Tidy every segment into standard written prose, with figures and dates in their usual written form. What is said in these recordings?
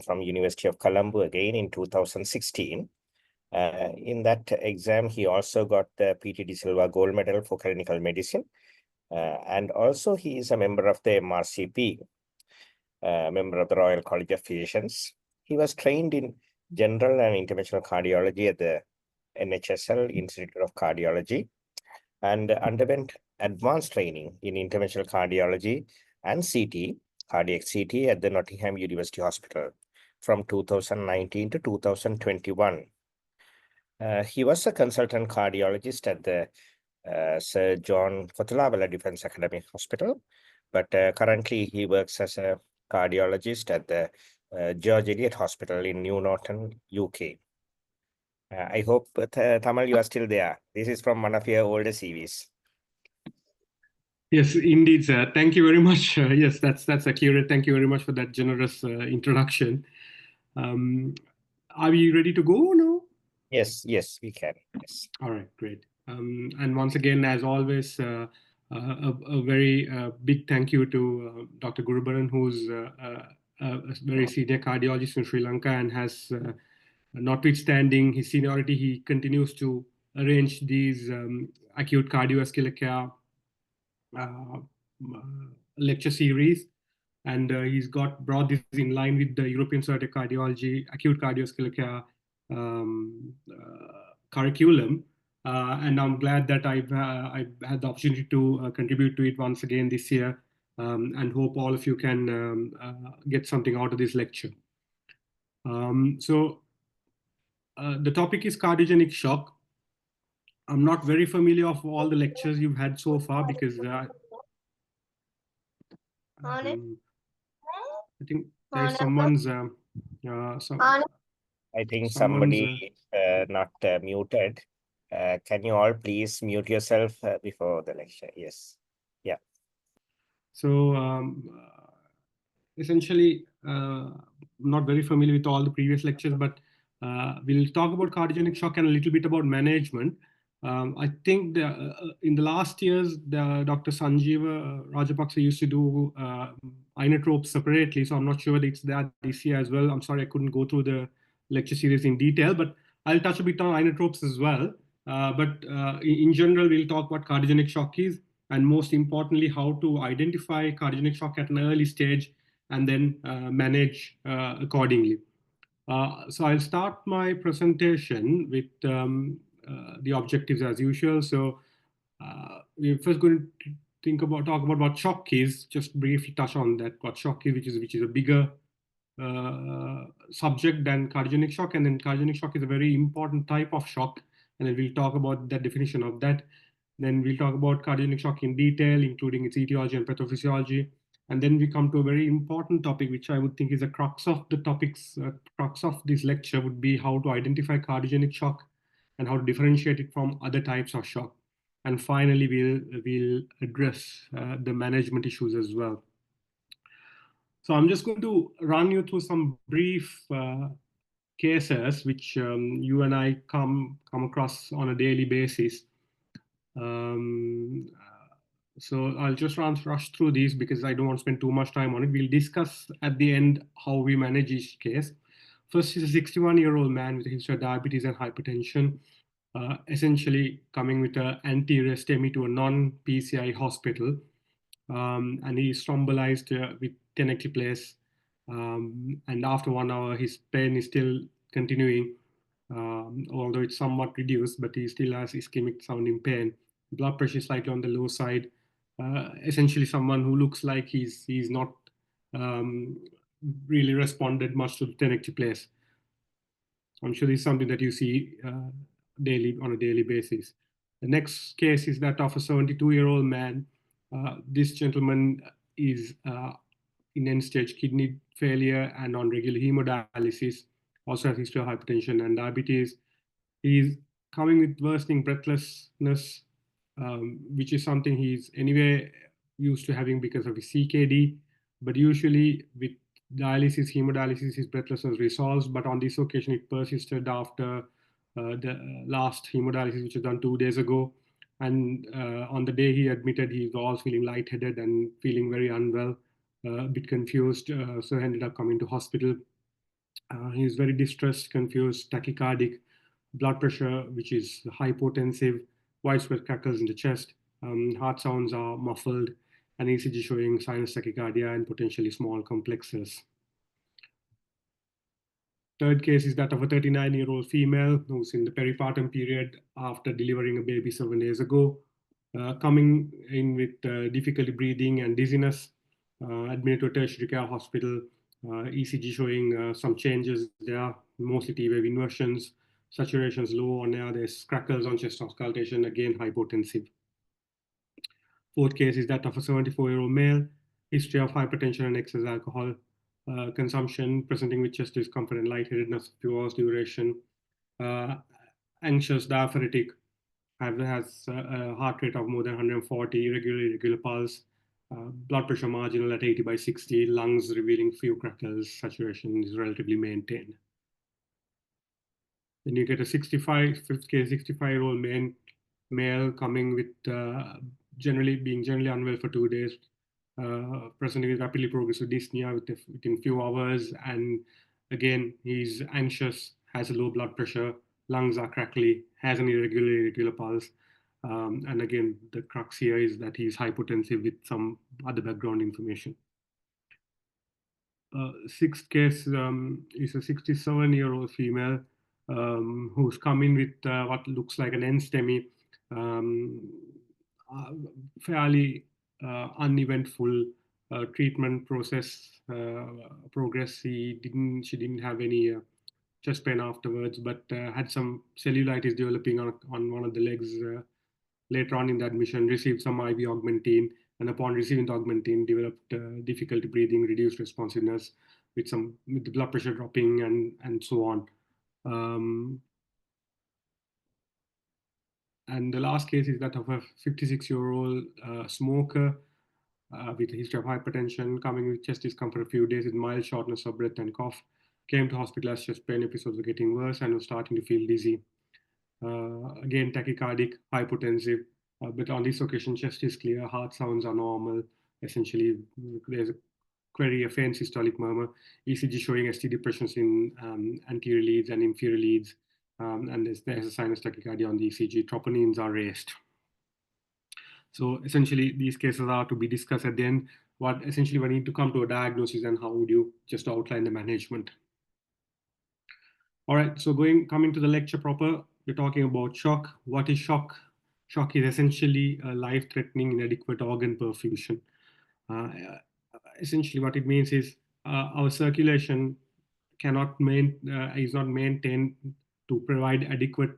from University of Colombo again in 2016. In that exam, he also got the P.T. De Silva Gold Medal for clinical medicine. And also he is a member of the MRCP, member of the Royal College of Physicians. He was trained in general and interventional cardiology at the NHSL Institute of Cardiology and underwent advanced training in interventional cardiology and CT, cardiac CT at the Nottingham University Hospital from 2019 to 2021. He was a consultant cardiologist at the Sir John Kotalawala Defence Academy Hospital, but currently he works as a cardiologist at the George Eliot Hospital in New Norton, UK. I hope, Tamal, you are still there. This is from one of your older CVs. Yes, indeed, sir. Thank you very much. Yes, that's accurate. Thank you very much for that generous introduction. Are we ready to go now? Yes, we can. Yes. All right, great. And once again, as always, a very big thank you to Dr. Gurubaran, who's a very senior cardiologist in Sri Lanka and has, notwithstanding his seniority, he continues to arrange these acute cardiovascular care lecture series, and he's brought this in line with the European Society of Cardiology acute cardiovascular care curriculum, and I'm glad that I've had the opportunity to contribute to it once again this year, and hope all of you can get something out of this lecture. So the topic is cardiogenic shock. I'm not very familiar of all the lectures you've had so far because I think there's someone's. I think somebody not muted. Can you all please mute yourself before the lecture? Yes. Yeah. So essentially, not very familiar with all the previous lectures, but we'll talk about cardiogenic shock and a little bit about management. I think in the last years, Dr. Sanjeeva Rajapaksa used to do inotropes separately, so I'm not sure whether it's there this year as well. I'm sorry I couldn't go through the lecture series in detail, but I'll touch a bit on inotropes as well. But in general, we'll talk what cardiogenic shock is, and most importantly, how to identify cardiogenic shock at an early stage and then manage accordingly. So I'll start my presentation with the objectives as usual. So we're first going to talk about what shock is, just briefly touch on that, what shock is, which is a bigger subject than cardiogenic shock. And then cardiogenic shock is a very important type of shock. And then we'll talk about the definition of that. Then we'll talk about cardiogenic shock in detail, including its etiology and pathophysiology. And then we come to a very important topic, which I would think is the crux of the topics, crux of this lecture would be how to identify cardiogenic shock and how to differentiate it from other types of shock. And finally, we'll address the management issues as well. So I'm just going to run you through some brief cases which you and I come across on a daily basis. So I'll just rush through these because I don't want to spend too much time on it. We'll discuss at the end how we manage each case. First is a 61-year-old man with a history of diabetes and hypertension, essentially coming with an anterior STEMI to a non-PCI hospital. And he's thrombolized with tenecteplase. And after 1 hour, his pain is still continuing, although it's somewhat reduced, but he still has ischemic sounding pain. Blood pressure is slightly on the low side. Essentially someone who looks like he's not really responded much to the tenecteplase. I'm sure this is something that you see on a daily basis. The next case is that of a 72-year-old man. This gentleman is in end-stage kidney failure and on regular hemodialysis, also has history of hypertension and diabetes. He's coming with worsening breathlessness, which is something he's anyway used to having because of his CKD, but usually with dialysis, hemodialysis, his breathlessness resolves, but on this occasion it persisted after the last hemodialysis, which was done 2 days ago. And on the day he admitted, he was all feeling lightheaded and feeling very unwell, a bit confused, so ended up coming to hospital. He is very distressed, confused, tachycardic, blood pressure, which is hypotensive, widespread crackles in the chest, heart sounds are muffled, and ECG showing sinus tachycardia and potentially small complexes. Third case is that of a 39-year-old female who's in the peripartum period after delivering a baby 7 days ago, coming in with difficulty breathing and dizziness, admitted to a tertiary care hospital, ECG showing some changes there, mostly T-wave inversions, saturations low on air, there's crackles on chest auscultation, again hypotensive. Fourth case is that of a 74-year-old male, history of hypertension and excess alcohol consumption, presenting with chest discomfort and lightheadedness, few hours duration, anxious, diaphoretic, has a heart rate of more than 140, irregular pulse, blood pressure marginal at 80/60, lungs revealing few crackles, saturation is relatively maintained. Then you get a 5th case, 65-year-old male coming with being generally unwell for 2 days, presenting with rapidly progressive dyspnea within few hours, and again he's anxious, has a low blood pressure, lungs are crackly, has an irregular pulse, and again the crux here is that he's hypotensive with some other background information. Sixth case is a 67-year-old female who's come in with what looks like an NSTEMI, fairly uneventful treatment process progress. She didn't have any chest pain afterwards, but had some cellulitis developing on one of the legs. Later on in the admission, received some IV augmentin, and upon receiving the augmentin, developed difficulty breathing, reduced responsiveness, with the blood pressure dropping and so on. And the last case is that of a 56-year-old smoker with a history of hypertension, coming with chest discomfort a few days with mild shortness of breath and cough. Came to hospital as chest pain episodes were getting worse and was starting to feel dizzy. Again, tachycardic, hypotensive, but on this occasion, chest is clear, heart sounds are normal. Essentially, there's a query, a faint systolic murmur, ECG showing ST depressions in anterior leads and inferior leads, and there's a sinus tachycardia on the ECG. Troponins are raised. So essentially, these cases are to be discussed at the end. What essentially we need to come to a diagnosis, and how would you just outline the management. All right, so coming to the lecture proper, we're talking about shock. What is shock? Shock is essentially a life-threatening inadequate organ perfusion. Essentially, what it means is our circulation is not maintained to provide adequate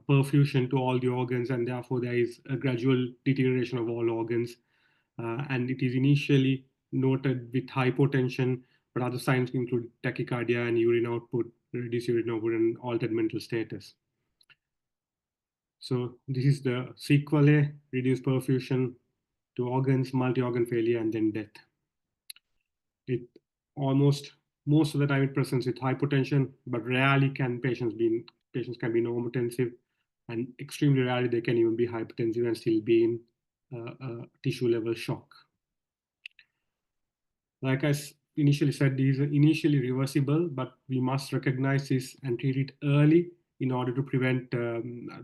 perfusion to all the organs, and therefore there is a gradual deterioration of all organs. And it is initially noted with hypotension, but other signs include tachycardia and urine output, reduced urine output, and altered mental status. So this is the sequelae: reduced perfusion to organs, multi-organ failure, and then death. Most of the time it presents with hypotension, but rarely can patients can be normotensive, and extremely rarely they can even be hypertensive and still be in tissue level shock. Like I initially said, these are initially reversible, but we must recognize this and treat it early in order to prevent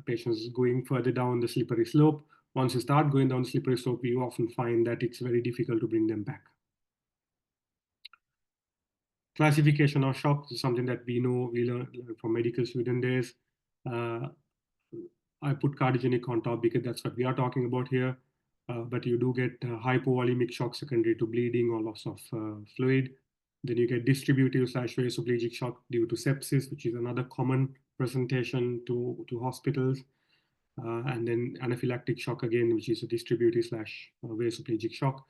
patients going further down the slippery slope. Once you start going down the slippery slope, we often find that it's very difficult to bring them back. Classification of shock is something that we learn from medical student days. I put cardiogenic on top because that's what we are talking about here. But you do get hypovolemic shock secondary to bleeding or loss of fluid. Then you get distributive/vasoplegic shock due to sepsis, which is another common presentation to hospitals. And then anaphylactic shock again, which is a distributive/vasoplegic shock.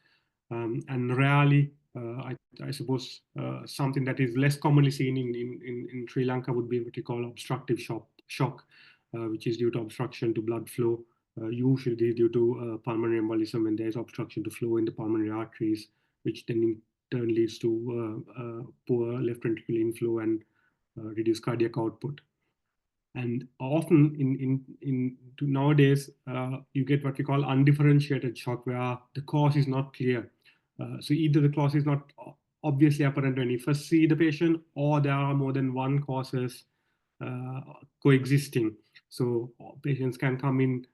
And rarely, I suppose, something that is less commonly seen in Sri Lanka would be what we call obstructive shock, which is due to obstruction to blood flow, usually due to pulmonary embolism, when there's obstruction to flow in the pulmonary arteries, which then in turn leads to poor left ventricular inflow and reduced cardiac output. And often nowadays, you get what we call undifferentiated shock, where the cause is not clear. So either the cause is not obviously apparent when you first see the patient, or there are more than one causes uh, coexisting. So patients can come in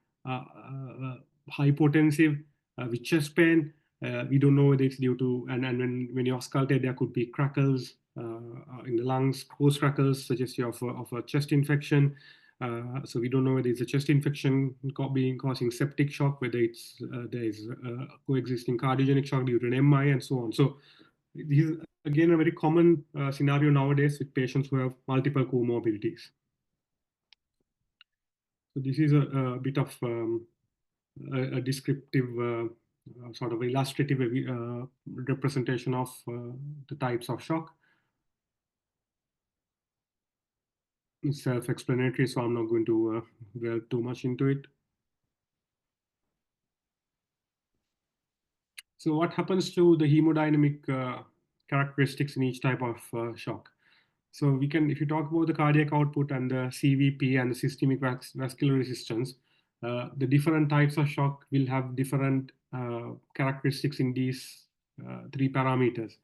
hypotensive with chest pain. We don't know whether it's due to, and when you auscultate, there could be crackles in the lungs, close crackles, suggestive of a chest infection. So we don't know whether it's a chest infection causing septic shock, whether it's there is coexisting cardiogenic shock due to an MI, and so on. So this is again a very common scenario nowadays with patients who have multiple comorbidities. So this is a bit of a descriptive, sort of illustrative representation of the types of shock. It's self-explanatory, so I'm not going to delve too much into it. So what happens to the hemodynamic characteristics in each type of shock? So we can, if you talk about the cardiac output and the CVP and the systemic vascular resistance, the different types of shock will have different characteristics in these three parameters.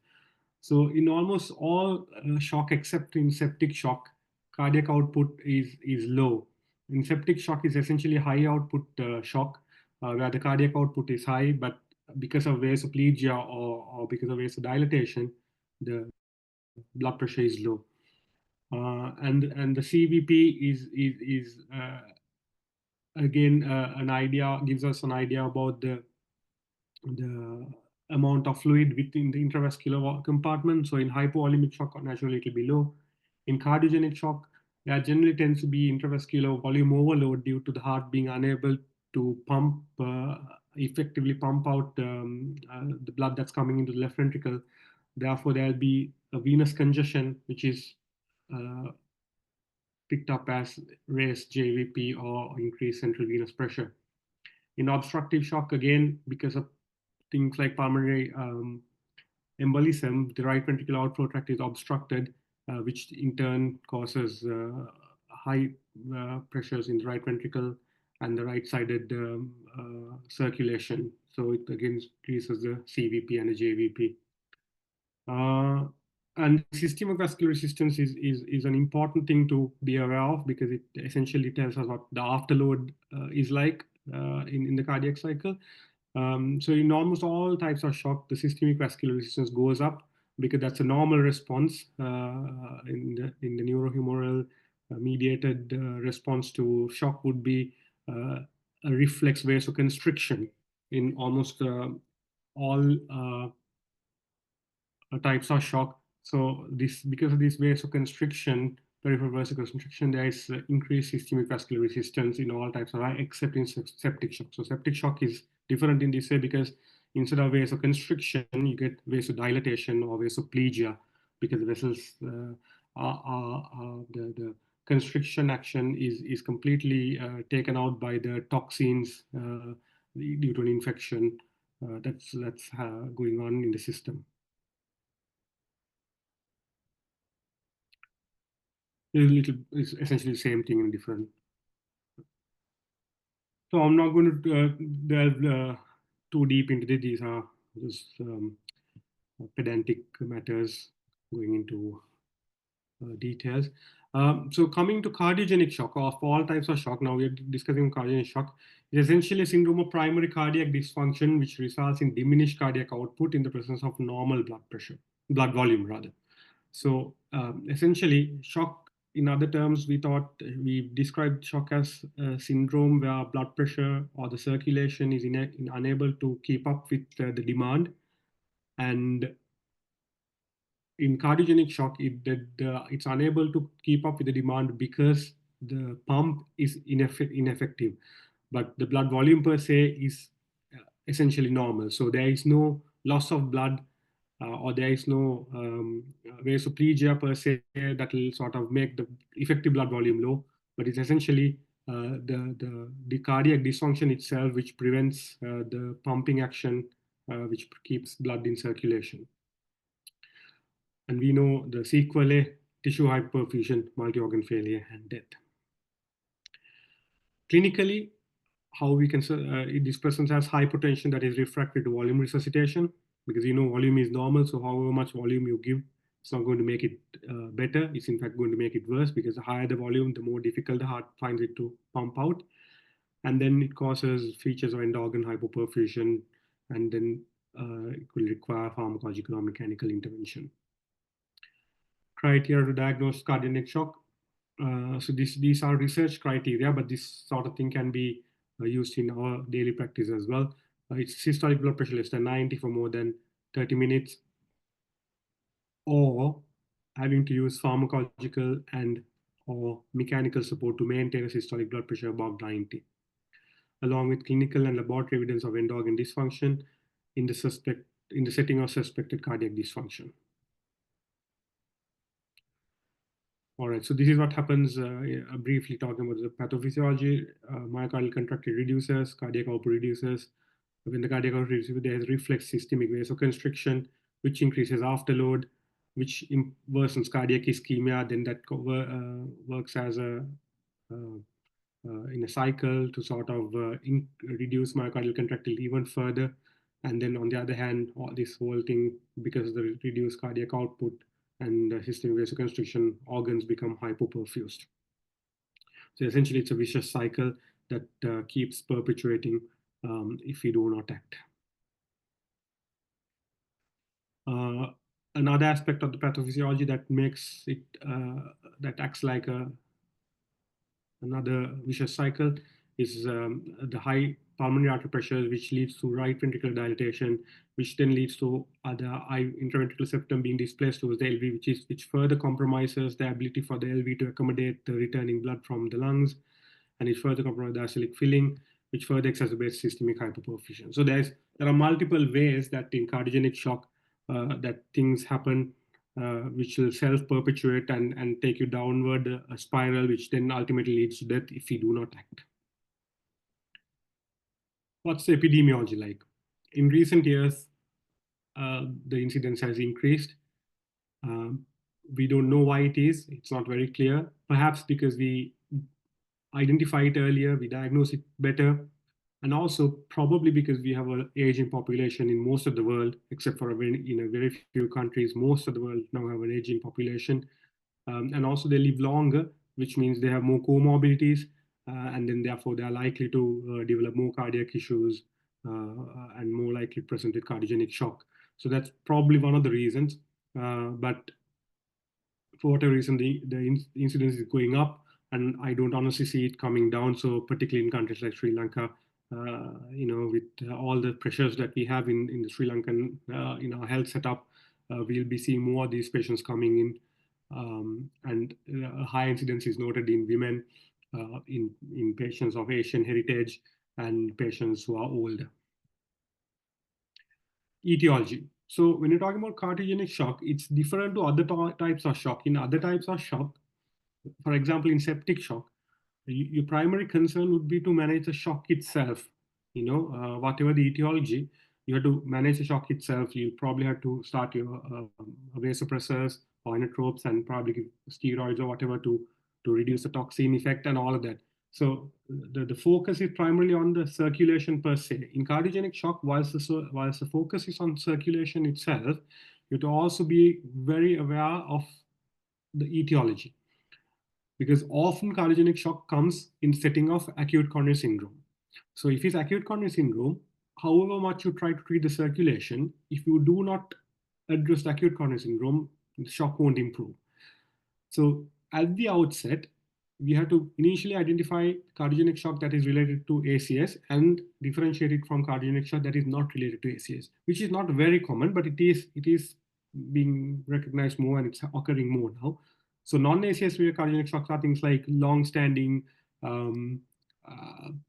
So in almost all shock except in septic shock, cardiac output is low. In septic shock is essentially high output shock, where the cardiac output is high, but because of vasoplegia or because of vasodilatation, the blood pressure is low. And the CVP is again an idea, gives us an idea about the amount of fluid within the intravascular compartment. So in hypovolemic shock, naturally it will be low. In cardiogenic shock, there generally tends to be intravascular volume overload due to the heart being unable to pump effectively pump out the blood that's coming into the left ventricle. Therefore, there'll be a venous congestion, which is picked up as raised JVP or increased central venous pressure. In obstructive shock, again, because of things like pulmonary embolism, the right ventricular outflow tract is obstructed, which in turn causes high pressures in the right ventricle and the right-sided circulation. So it again increases the CVP and the JVP. And systemic vascular resistance is an important thing to be aware of, because it essentially tells us what the afterload is like in the cardiac cycle. So in almost all types of shock, the systemic vascular resistance goes up, because that's a normal response in the neurohumoral mediated response to shock would be a reflex vasoconstriction in almost all types of shock. So this, because of this vasoconstriction, peripheral vasoconstriction, there is increased systemic vascular resistance in all types of eye, except in septic shock. So septic shock is different in this way, because instead of vasoconstriction, you get vasodilatation or vasoplegia, because the vessels the constriction action is completely taken out by the toxins due to an infection that's going on in the system. It's essentially the same thing in different. So I'm not going to delve too deep into this. These are just pedantic matters going into details. So coming to cardiogenic shock, of all types of shock, now we are discussing cardiogenic shock, is essentially a syndrome of primary cardiac dysfunction which results in diminished cardiac output in the presence of normal blood volume rather. So essentially, shock, in other terms, we described shock as a syndrome where blood pressure or the circulation is unable to keep up with the demand. And in cardiogenic shock, it's unable to keep up with the demand because the pump is ineffective. But the blood volume per se is essentially normal. So there is no loss of blood or there is no vasoplegia per se that will sort of make the effective blood volume low, but it's essentially the cardiac dysfunction itself which prevents the pumping action, which keeps blood in circulation. And we know the sequelae: tissue hyperperfusion, multi-organ failure, and death. Clinically, how we can, this person has hypotension that is refractory to volume resuscitation. because volume is normal. So however much volume you give, it's not going to make it better. It's in fact going to make it worse, because the higher the volume, the more difficult the heart finds it to pump out. And then it causes features of end organ hypoperfusion, and then it will require pharmacological or mechanical intervention. Criteria to diagnose cardiogenic shock. So these are research criteria, but this sort of thing can be used in our daily practice as well. It's systolic blood pressure less than 90 for more than 30 minutes, or having to use pharmacological and or mechanical support to maintain a systolic blood pressure above 90, along with clinical and laboratory evidence of end organ dysfunction in the setting of suspected cardiac dysfunction. All right, so this is what happens, briefly talking about the pathophysiology. Myocardial contractility reduces, cardiac output reduces. When the cardiac output reduces, there is reflex systemic vasoconstriction, which increases afterload, which worsens cardiac ischemia. Then that works as a in a cycle to sort of reduce myocardial contractility even further. And then on the other hand, this whole thing, because of the reduced cardiac output and systemic vasoconstriction, organs become hypoperfused. So essentially, it's a vicious cycle that keeps perpetuating if we do not act. Another aspect of the pathophysiology that makes it, that acts like another vicious cycle is the high pulmonary artery pressure, which leads to right ventricular dilatation, which then leads to the intraventricular septum being displaced towards the LV, which further compromises the ability for the LV to accommodate the returning blood from the lungs, and it further compromises the diastolic filling, which further exacerbates systemic hypoperfusion. So there are multiple ways that in cardiogenic shock that things happen, which will self-perpetuate and take you downward a spiral, which then ultimately leads to death if we do not act. What's the epidemiology like? In recent years, the incidence has increased. We don't know why it is. It's not very clear. Perhaps because we identify it earlier, we diagnose it better, and also probably because we have an aging population in most of the world, except for very few countries. Most of the world now have an aging population, and also they live longer, which means they have more comorbidities, and then therefore they are likely to develop more cardiac issues and more likely to present with cardiogenic shock. So that's probably one of the reasons. But for whatever reason, the incidence is going up, and I don't honestly see it coming down. So particularly in countries like Sri Lanka, with all the pressures that we have in the Sri Lankan health setup, we'll be seeing more of these patients coming in, and high incidence is noted in women, in patients of Asian heritage, and patients who are older. Etiology. So when you're talking about cardiogenic shock, it's different to other types of shock. In other types of shock, for example, in septic shock, your primary concern would be to manage the shock itself. Whatever the etiology, you have to manage the shock itself. You probably have to start your vasopressors or inotropes and probably give steroids or whatever to reduce the toxin effect and all of that. So the focus is primarily on the circulation per se. In cardiogenic shock, whilst the focus is on circulation itself, you have to also be very aware of the etiology, because often cardiogenic shock comes in the setting of acute coronary syndrome. So if it's acute coronary syndrome, however much you try to treat the circulation, if you do not address the acute coronary syndrome, the shock won't improve. So at the outset, we have to initially identify cardiogenic shock that is related to ACS and differentiate it from cardiogenic shock that is not related to ACS, which is not very common, but it is being recognized more, and it's occurring more now. So non-ACS related cardiogenic shocks are things like long-standing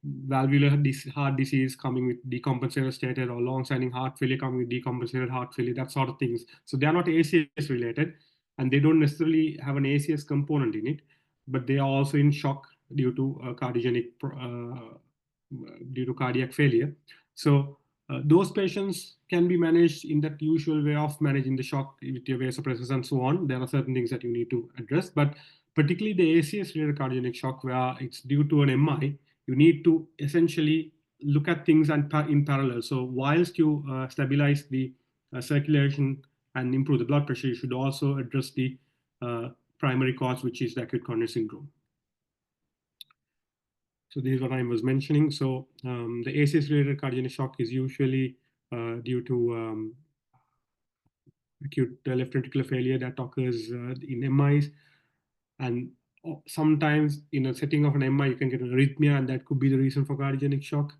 valvular heart disease coming with decompensated status, or long-standing heart failure coming with decompensated heart failure, that sort of things. So they are not ACS related, and they don't necessarily have an ACS component in it, but they are also in shock due to due to cardiac failure. So those patients can be managed in that usual way of managing the shock with your vasopressors and so on. There are certain things that you need to address, but particularly the ACS-related cardiogenic shock, where it's due to an MI, you need to essentially look at things in parallel. So whilst you stabilize the circulation and improve the blood pressure, you should also address the primary cause, which is the acute coronary syndrome. So this is what I was mentioning. So the ACS-related cardiogenic shock is usually due to acute left ventricular failure that occurs in MIs. And sometimes in a setting of an MI, you can get an arrhythmia, and that could be the reason for cardiogenic shock.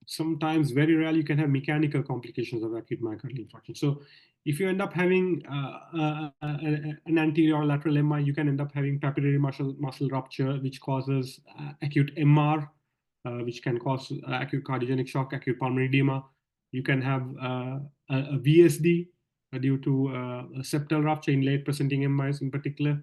Sometimes, very rarely, you can have mechanical complications of acute myocardial infarction. So if you end up having an anterior or lateral MI, you can end up having papillary muscle rupture, which causes acute MR, which can cause acute cardiogenic shock, acute pulmonary edema. You can have a VSD due to a septal rupture in late presenting MIs in particular.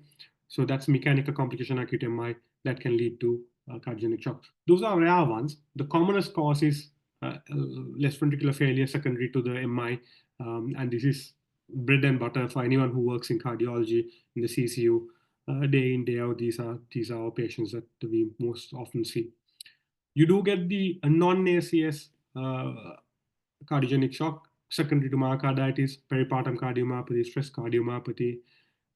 So that's mechanical complication, acute MI, that can lead to cardiogenic shock. Those are rare ones. The commonest cause is left ventricular failure secondary to the MI, and this is bread and butter for anyone who works in cardiology in the CCU. Day in, day out, these are our patients that we most often see. You do get the non-ACS cardiogenic shock secondary to myocarditis, peripartum cardiomyopathy, stress cardiomyopathy,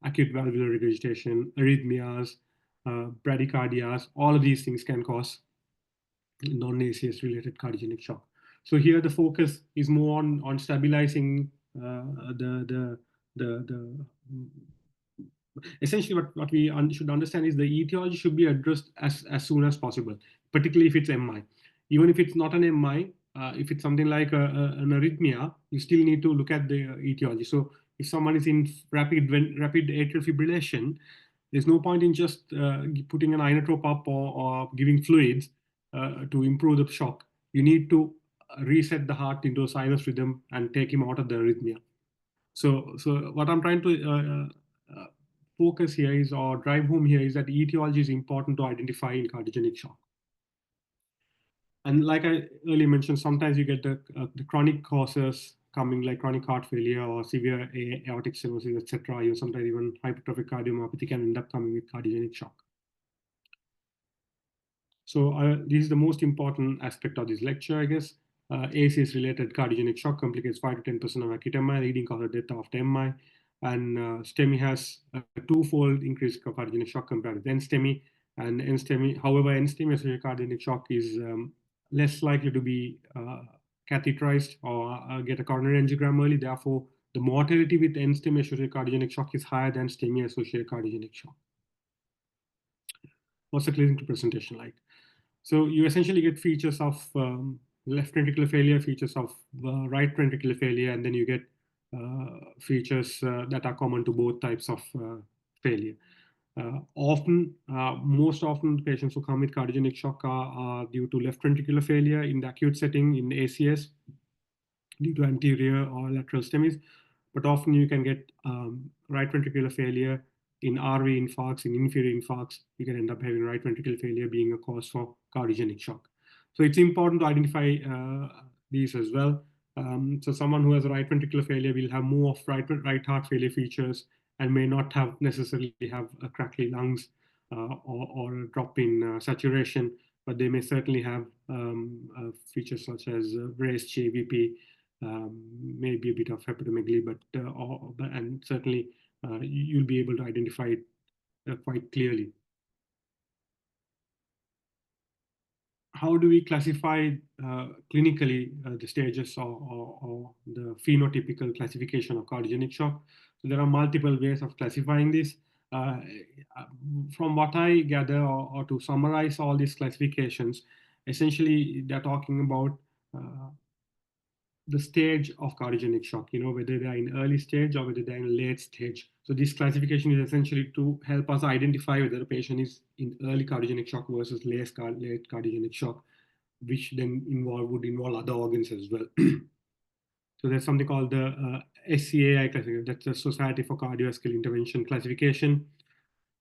acute valvular regurgitation, arrhythmias, bradycardias. All of these things can cause non-ACS related cardiogenic shock. So here the focus is more on stabilizing essentially what we should understand is the etiology should be addressed as soon as possible, particularly if it's MI. Even if it's not an MI, if it's something like an arrhythmia, you still need to look at the etiology. So if someone is in rapid atrial fibrillation, there's no point in just putting an inotrope up or giving fluids to improve the shock. You need to reset the heart into a sinus rhythm and take him out of the arrhythmia. So what I'm trying to focus here is, or drive home here, is that etiology is important to identify in cardiogenic shock. And like I earlier mentioned, sometimes you get the chronic causes coming, like chronic heart failure or severe aortic stenosis, etc. Sometimes even hypertrophic cardiomyopathy can end up coming with cardiogenic shock. So this is the most important aspect of this lecture, I guess. ACS-related cardiogenic shock complicates 5 to 10% of acute MI, leading cause of death after MI. And STEMI has a twofold increase of cardiogenic shock compared with NSTEMI. And NSTEMI, however, NSTEMI-associated cardiogenic shock is less likely to be catheterized or get a coronary angiogram early. Therefore, the mortality with NSTEMI-associated cardiogenic shock is higher than STEMI-associated cardiogenic shock. What's the clinical presentation like? So you essentially get features of left ventricular failure, features of right ventricular failure, and then you get features that are common to both types of failure. Most often, patients who come with cardiogenic shock are due to left ventricular failure in the acute setting in ACS, due to anterior or lateral STEMIs. But often you can get right ventricular failure in RV infarcts, in inferior infarcts. You can end up having right ventricular failure being a cause for cardiogenic shock. So it's important to identify these as well. So someone who has a right ventricular failure will have more of right heart failure features and may not have necessarily have a crackly lungs or a drop in saturation, but they may certainly have features such as raised GVP, maybe a bit of hepatomegaly, and certainly you'll be able to identify it quite clearly. How do we classify clinically the stages or the phenotypical classification of cardiogenic shock? So there are multiple ways of classifying this. From what I gather, or to summarize all these classifications, essentially they're talking about the stage of cardiogenic shock, whether they're in early stage or whether they're in late stage. So this classification is essentially to help us identify whether a patient is in early cardiogenic shock versus late cardiogenic shock, which then would involve other organs as well. So there's something called the SCAI classification, that's the Society for Cardiovascular Intervention classification,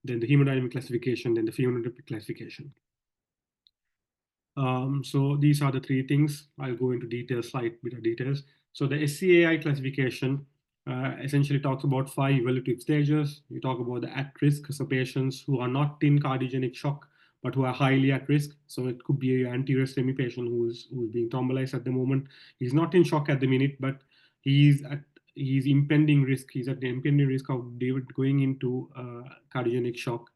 then the hemodynamic classification, then the phenotypic classification. So these are the three things. I'll go into details, slight bit of details. So the SCAI classification essentially talks about 5 evaluative stages. We talk about the at-risk, so patients who are not in cardiogenic shock, but who are highly at risk. So it could be an anterior patient who's being thrombolized at the moment. He's not in shock at the minute, but he's at he's impending risk. He's at the impending risk of going into cardiogenic shock.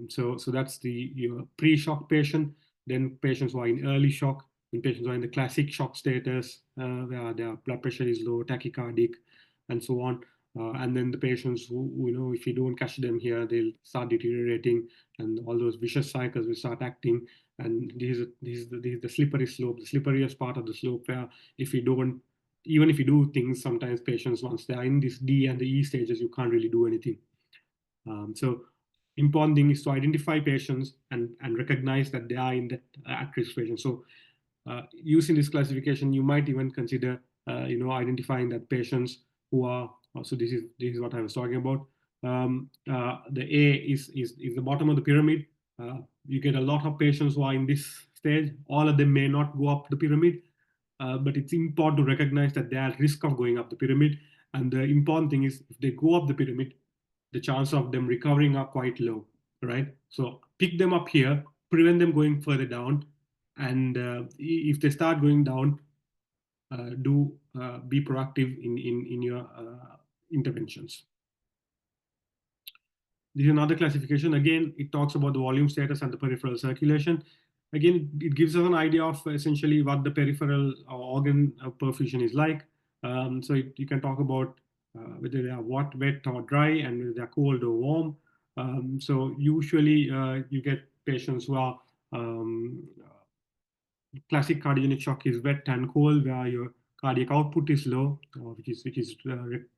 So that's the pre-shock patient. Then patients who are in early shock, and patients who are in the classic shock status, where their blood pressure is low, tachycardic, and so on. And then the patients who, if you don't catch them here, they'll start deteriorating, and all those vicious cycles will start acting. And this is the slippery slope, the slipperiest part of the slope, where if you don't, even if you do things, sometimes patients, once they are in this D and the E stages, you can't really do anything. So important thing is to identify patients and recognize that they are in that at-risk patient. So using this classification, you might even consider, identifying that patients who are, so this is what I was talking about. The A is the bottom of the pyramid. You get a lot of patients who are in this stage. All of them may not go up the pyramid, but it's important to recognize that they are at risk of going up the pyramid. And the important thing is, if they go up the pyramid, the chance of them recovering are quite low, right? So pick them up here, prevent them going further down, and if they start going down, do be proactive in your interventions. This is another classification. Again, it talks about the volume status and the peripheral circulation. Again, it gives us an idea of essentially what the peripheral organ perfusion is like. So you can talk about whether they are wet or dry, and whether they're cold or warm. So usually you get patients who are classic cardiogenic shock is wet and cold, where your cardiac output is low, which is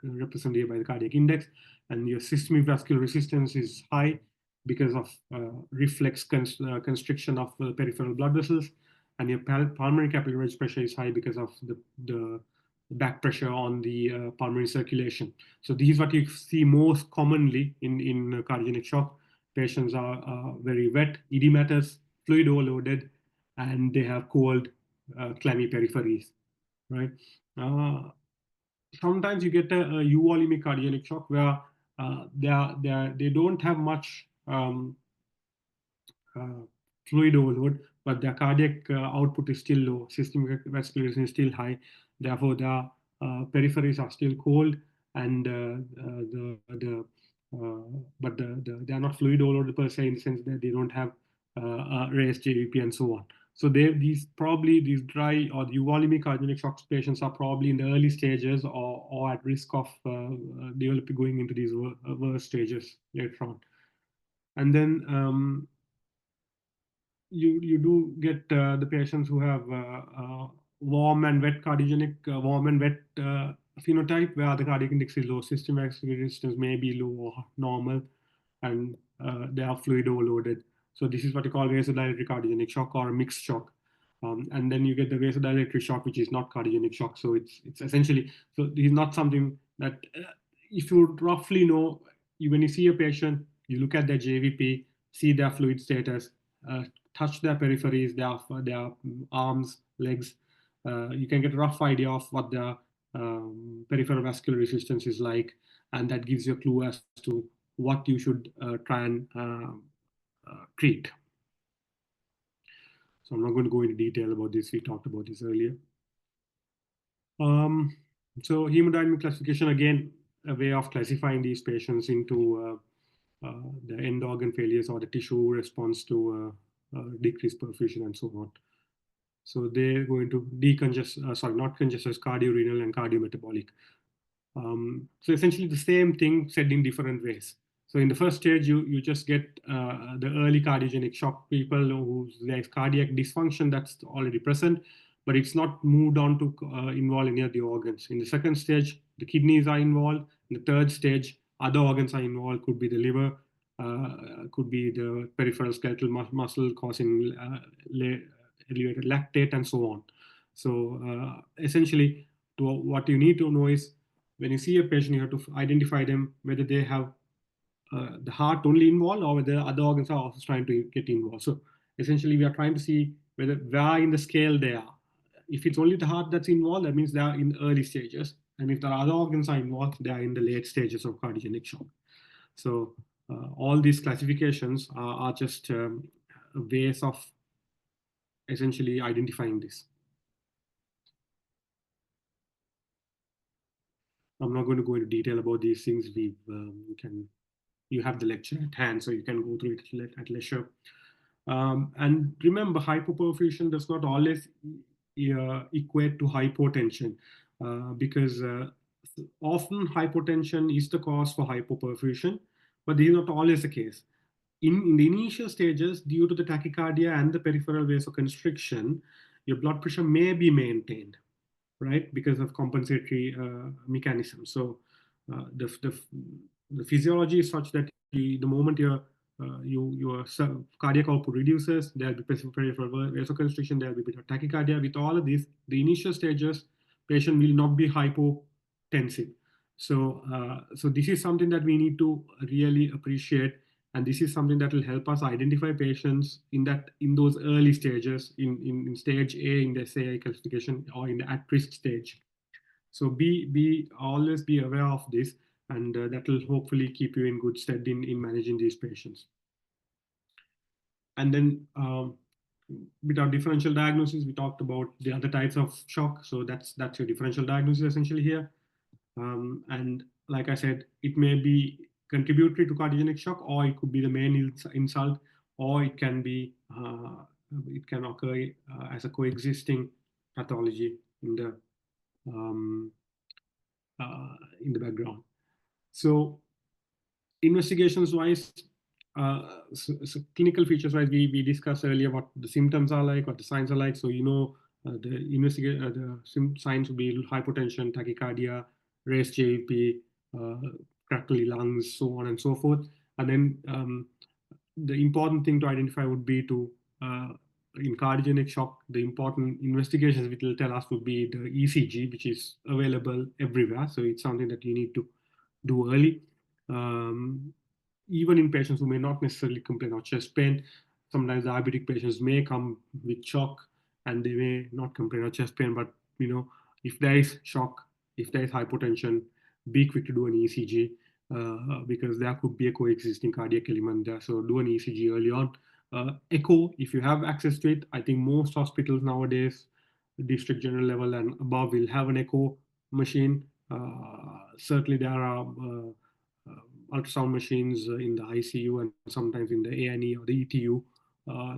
represented by the cardiac index, and your systemic vascular resistance is high because of reflex constriction of peripheral blood vessels, and your pulmonary capillary wedge pressure is high because of the back pressure on the pulmonary circulation. So this is what you see most commonly in cardiogenic shock. Patients are very wet, edematous, fluid overloaded, and they have cold, clammy peripheries, right? Sometimes you get a euvolemic cardiogenic shock, where they don't have much fluid overload, but their cardiac output is still low, systemic vascularization is still high. Therefore, their peripheries are still cold, and they are not fluid overloaded per se, in the sense that they don't have raised JVP and so on. So these dry or the euvolemic cardiogenic shock patients are probably in the early stages, or at risk of developing, going into these worse stages later on. And then you do get the patients who have warm and wet cardiogenic, warm and wet phenotype, where the cardiac index is low, systemic resistance may be low or normal, and they are fluid overloaded. So this is what you call vasodilatory cardiogenic shock, or mixed shock. And then you get the vasodilatory shock, which is not cardiogenic shock. So it's essentially, so this is not something that if you roughly know, when you see a patient, you look at their JVP, see their fluid status, touch their peripheries, their arms, legs. You can get a rough idea of what their peripheral vascular resistance is like, and that gives you a clue as to what you should try and treat. So I'm not going to go into detail about this. We talked about this earlier. So hemodynamic classification, again, a way of classifying these patients into the end organ failures or the tissue response to decreased perfusion and so on. So they're going to decongest, not congest, cardiorenal and cardiometabolic. So essentially the same thing said in different ways. So in the first stage, you just get the early cardiogenic shock people whose there's cardiac dysfunction that's already present, but it's not moved on to involve any of the organs. In the second stage, the kidneys are involved. In the third stage, other organs are involved. Could be the liver, could be the peripheral skeletal muscle causing elevated lactate and so on. So essentially, what you need to know is, when you see a patient, you have to identify them, whether they have the heart only involved, or whether other organs are also trying to get involved. So essentially, we are trying to see where in the scale they are. If it's only the heart that's involved, that means they are in the early stages. And if the other organs are involved, they are in the late stages of cardiogenic shock. So all these classifications are just ways of essentially identifying this. I'm not going to go into detail about these things. You have the lecture at hand, so you can go through it at leisure. And remember, hypoperfusion does not always equate to hypotension, because often hypotension is the cause for hypoperfusion, but this is not always the case. In the initial stages, due to the tachycardia and the peripheral vasoconstriction, your blood pressure may be maintained, right, because of compensatory mechanisms. So the physiology is such that the moment your cardiac output reduces, there'll be peripheral vasoconstriction, there'll be a bit of tachycardia. With all of this, the initial stages, patient will not be hypotensive. So this is something that we need to really appreciate, and this is something that will help us identify patients in those early stages, in stage A in the SAI classification, or in the at-risk stage. So always be aware of this, and that will hopefully keep you in good stead in managing these patients. And then with our differential diagnosis, we talked about the other types of shock. So that's your differential diagnosis essentially here. And like I said, it may be contributory to cardiogenic shock, or it could be the main insult, or it can occur as a coexisting pathology um, in the background. So investigations wise, so clinical features wise, we discussed earlier what the symptoms are like, what the signs are like. So the signs would be hypotension, tachycardia, raised JVP, crackly lungs, so on and so forth. And then the important thing to identify would be in cardiogenic shock, the important investigations which will tell us would be the ECG, which is available everywhere. So it's something that you need to do early. Even in patients who may not necessarily complain of chest pain, sometimes diabetic patients may come with shock and they may not complain of chest pain, but if there is shock, if there is hypotension, be quick to do an ECG, because there could be a coexisting cardiac element there. So do an ECG early on. Echo, if you have access to it, I think most hospitals nowadays, district general level and above, will have an echo machine. Certainly there are ultrasound machines in the ICU and sometimes in the A&E or the ETU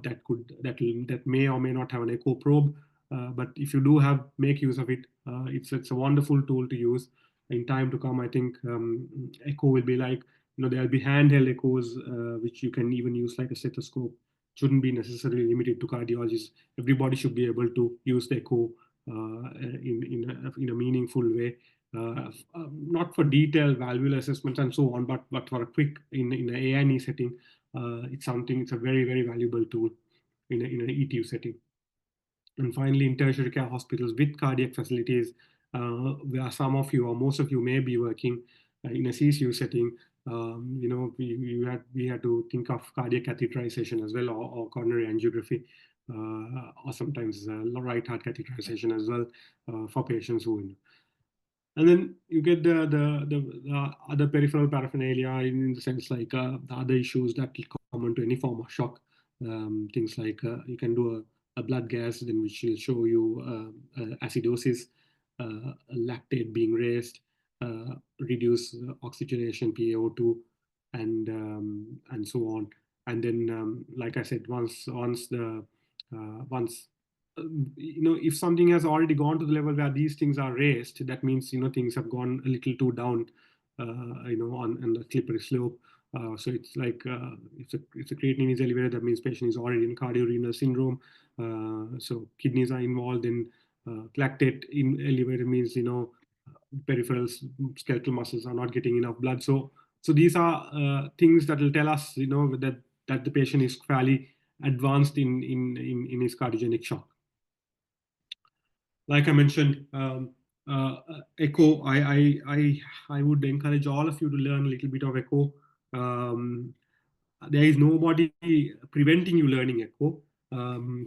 that may or may not have an echo probe. But if you do make use of it, it's a wonderful tool to use. In time to come, I think echo will be like, there'll be handheld echoes, which you can even use like a stethoscope. Shouldn't be necessarily limited to cardiologists. Everybody should be able to use the echo in a meaningful way. Not for detailed valvular assessments and so on, but for a quick in an A&E setting, it's a very, very valuable tool in an ETU setting. And finally, in tertiary care hospitals with cardiac facilities, where some of you or most of you may be working in a CCU setting, we had to think of cardiac catheterization as well, or coronary angiography, or sometimes right heart catheterization as well, for patients who. And then you get the other peripheral paraphernalia in the sense like the other issues that will common to any form of shock. Things like you can do a blood gas, then which will show you acidosis, lactate being raised, reduce oxygenation, PaO2, and so on. And then, like I said, once if something has already gone to the level where these things are raised, that means things have gone a little too down, on the slippery slope. So it's like if the creatinine is elevated, that means patient is already in cardiorenal syndrome. So kidneys are involved in lactate elevated means peripheral skeletal muscles are not getting enough blood. So these are things that will tell us that the patient is fairly advanced in his cardiogenic shock. Like I mentioned, echo, I would encourage all of you to learn a little bit of echo. There is nobody preventing you learning echo.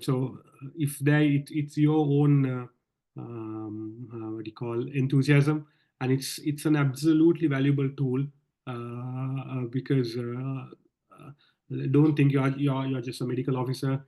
So if it's your own what do you call enthusiasm, and it's an absolutely valuable tool, because don't think you're just a medical officer.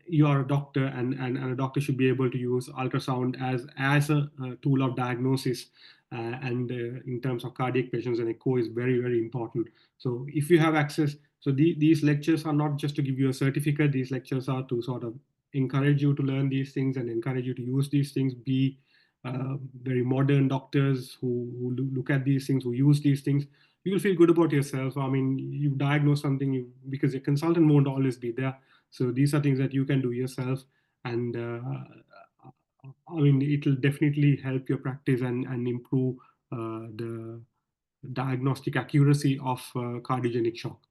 You are a doctor, and a doctor should be able to use ultrasound as a tool of diagnosis. and in terms of cardiac patients, an echo is very, very important. So if you have access, so these lectures are not just to give you a certificate. These lectures are to sort of encourage you to learn these things and encourage you to use these things, be very modern doctors who look at these things, who use these things. You will feel good about yourself. I mean, you diagnose something because your consultant won't always be there. So these are things that you can do yourself. And I mean, it will definitely help your practice and improve the diagnostic accuracy of cardiogenic shock.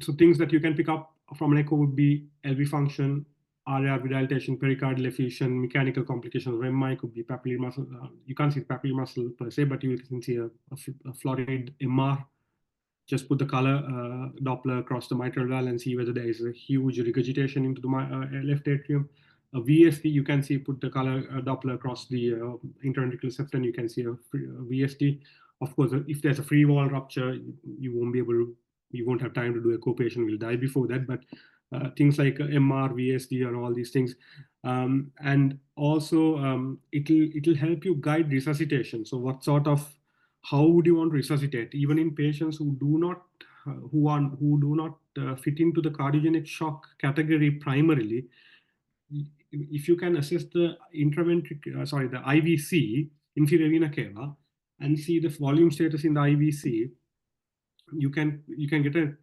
So things that you can pick up from an echo would be LV function, RAR dilatation, pericardial effusion, mechanical complications of MI, could be papillary muscle. You can't see papillary muscle per se, but you can see a florid MR. Just put the color Doppler across the mitral valve and see whether there is a huge regurgitation into the left atrium. A VSD, you can see, put the color Doppler across the interventricular septum, you can see a VSD. Of course, if there's a free wall rupture, you won't be able to, you won't have time to do echo, patient will die before that, but things like MR, VSD, and all these things. And also, it'll help you guide resuscitation. So what sort of, how would you want to resuscitate, even in patients who do not fit into the cardiogenic shock category primarily? If you can assess the the IVC, inferior vena cava, and see the volume status in the IVC, you can get a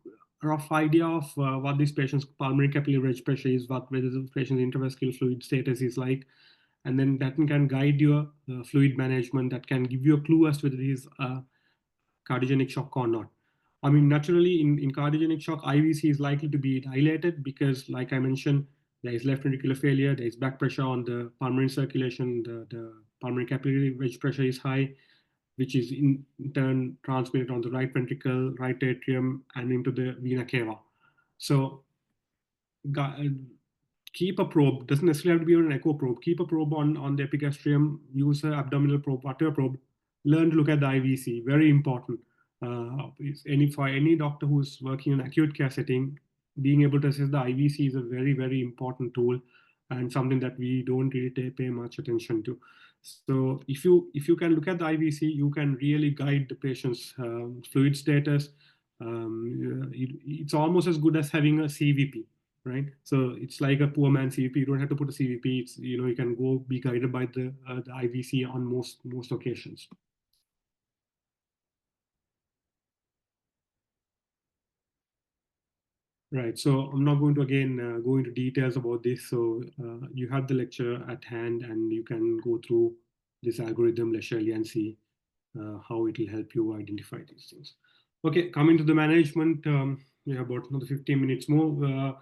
rough idea of what this patient's pulmonary capillary wedge pressure is, whether the patient's intravascular fluid status is like, and then that can guide your fluid management. That can give you a clue as to whether it is cardiogenic shock or not. I mean, naturally, in cardiogenic shock, IVC is likely to be dilated because, like I mentioned, there is left ventricular failure, there is back pressure on the pulmonary circulation, the pulmonary capillary wedge pressure is high, which is in turn transmitted on the right ventricle, right atrium, and into the vena cava. So keep a probe, doesn't necessarily have to be an echo probe, keep a probe on the epigastrium, use an abdominal probe, whatever probe, learn to look at the IVC, very important. For any doctor who's working in an acute care setting, being able to assess the IVC is a very, very important tool and something that we don't really pay much attention to. So if you can look at the IVC, you can really guide the patient's fluid status. It's almost as good as having a CVP, right? So it's like a poor man CVP. You don't have to put a CVP. It's, you can go be guided by the IVC on most occasions. Right. So I'm not going to again go into details about this. So you have the lecture at hand, and you can go through this algorithm leisurely and see how it will help you identify these things. Okay, coming to the management, we have about another 15 minutes more.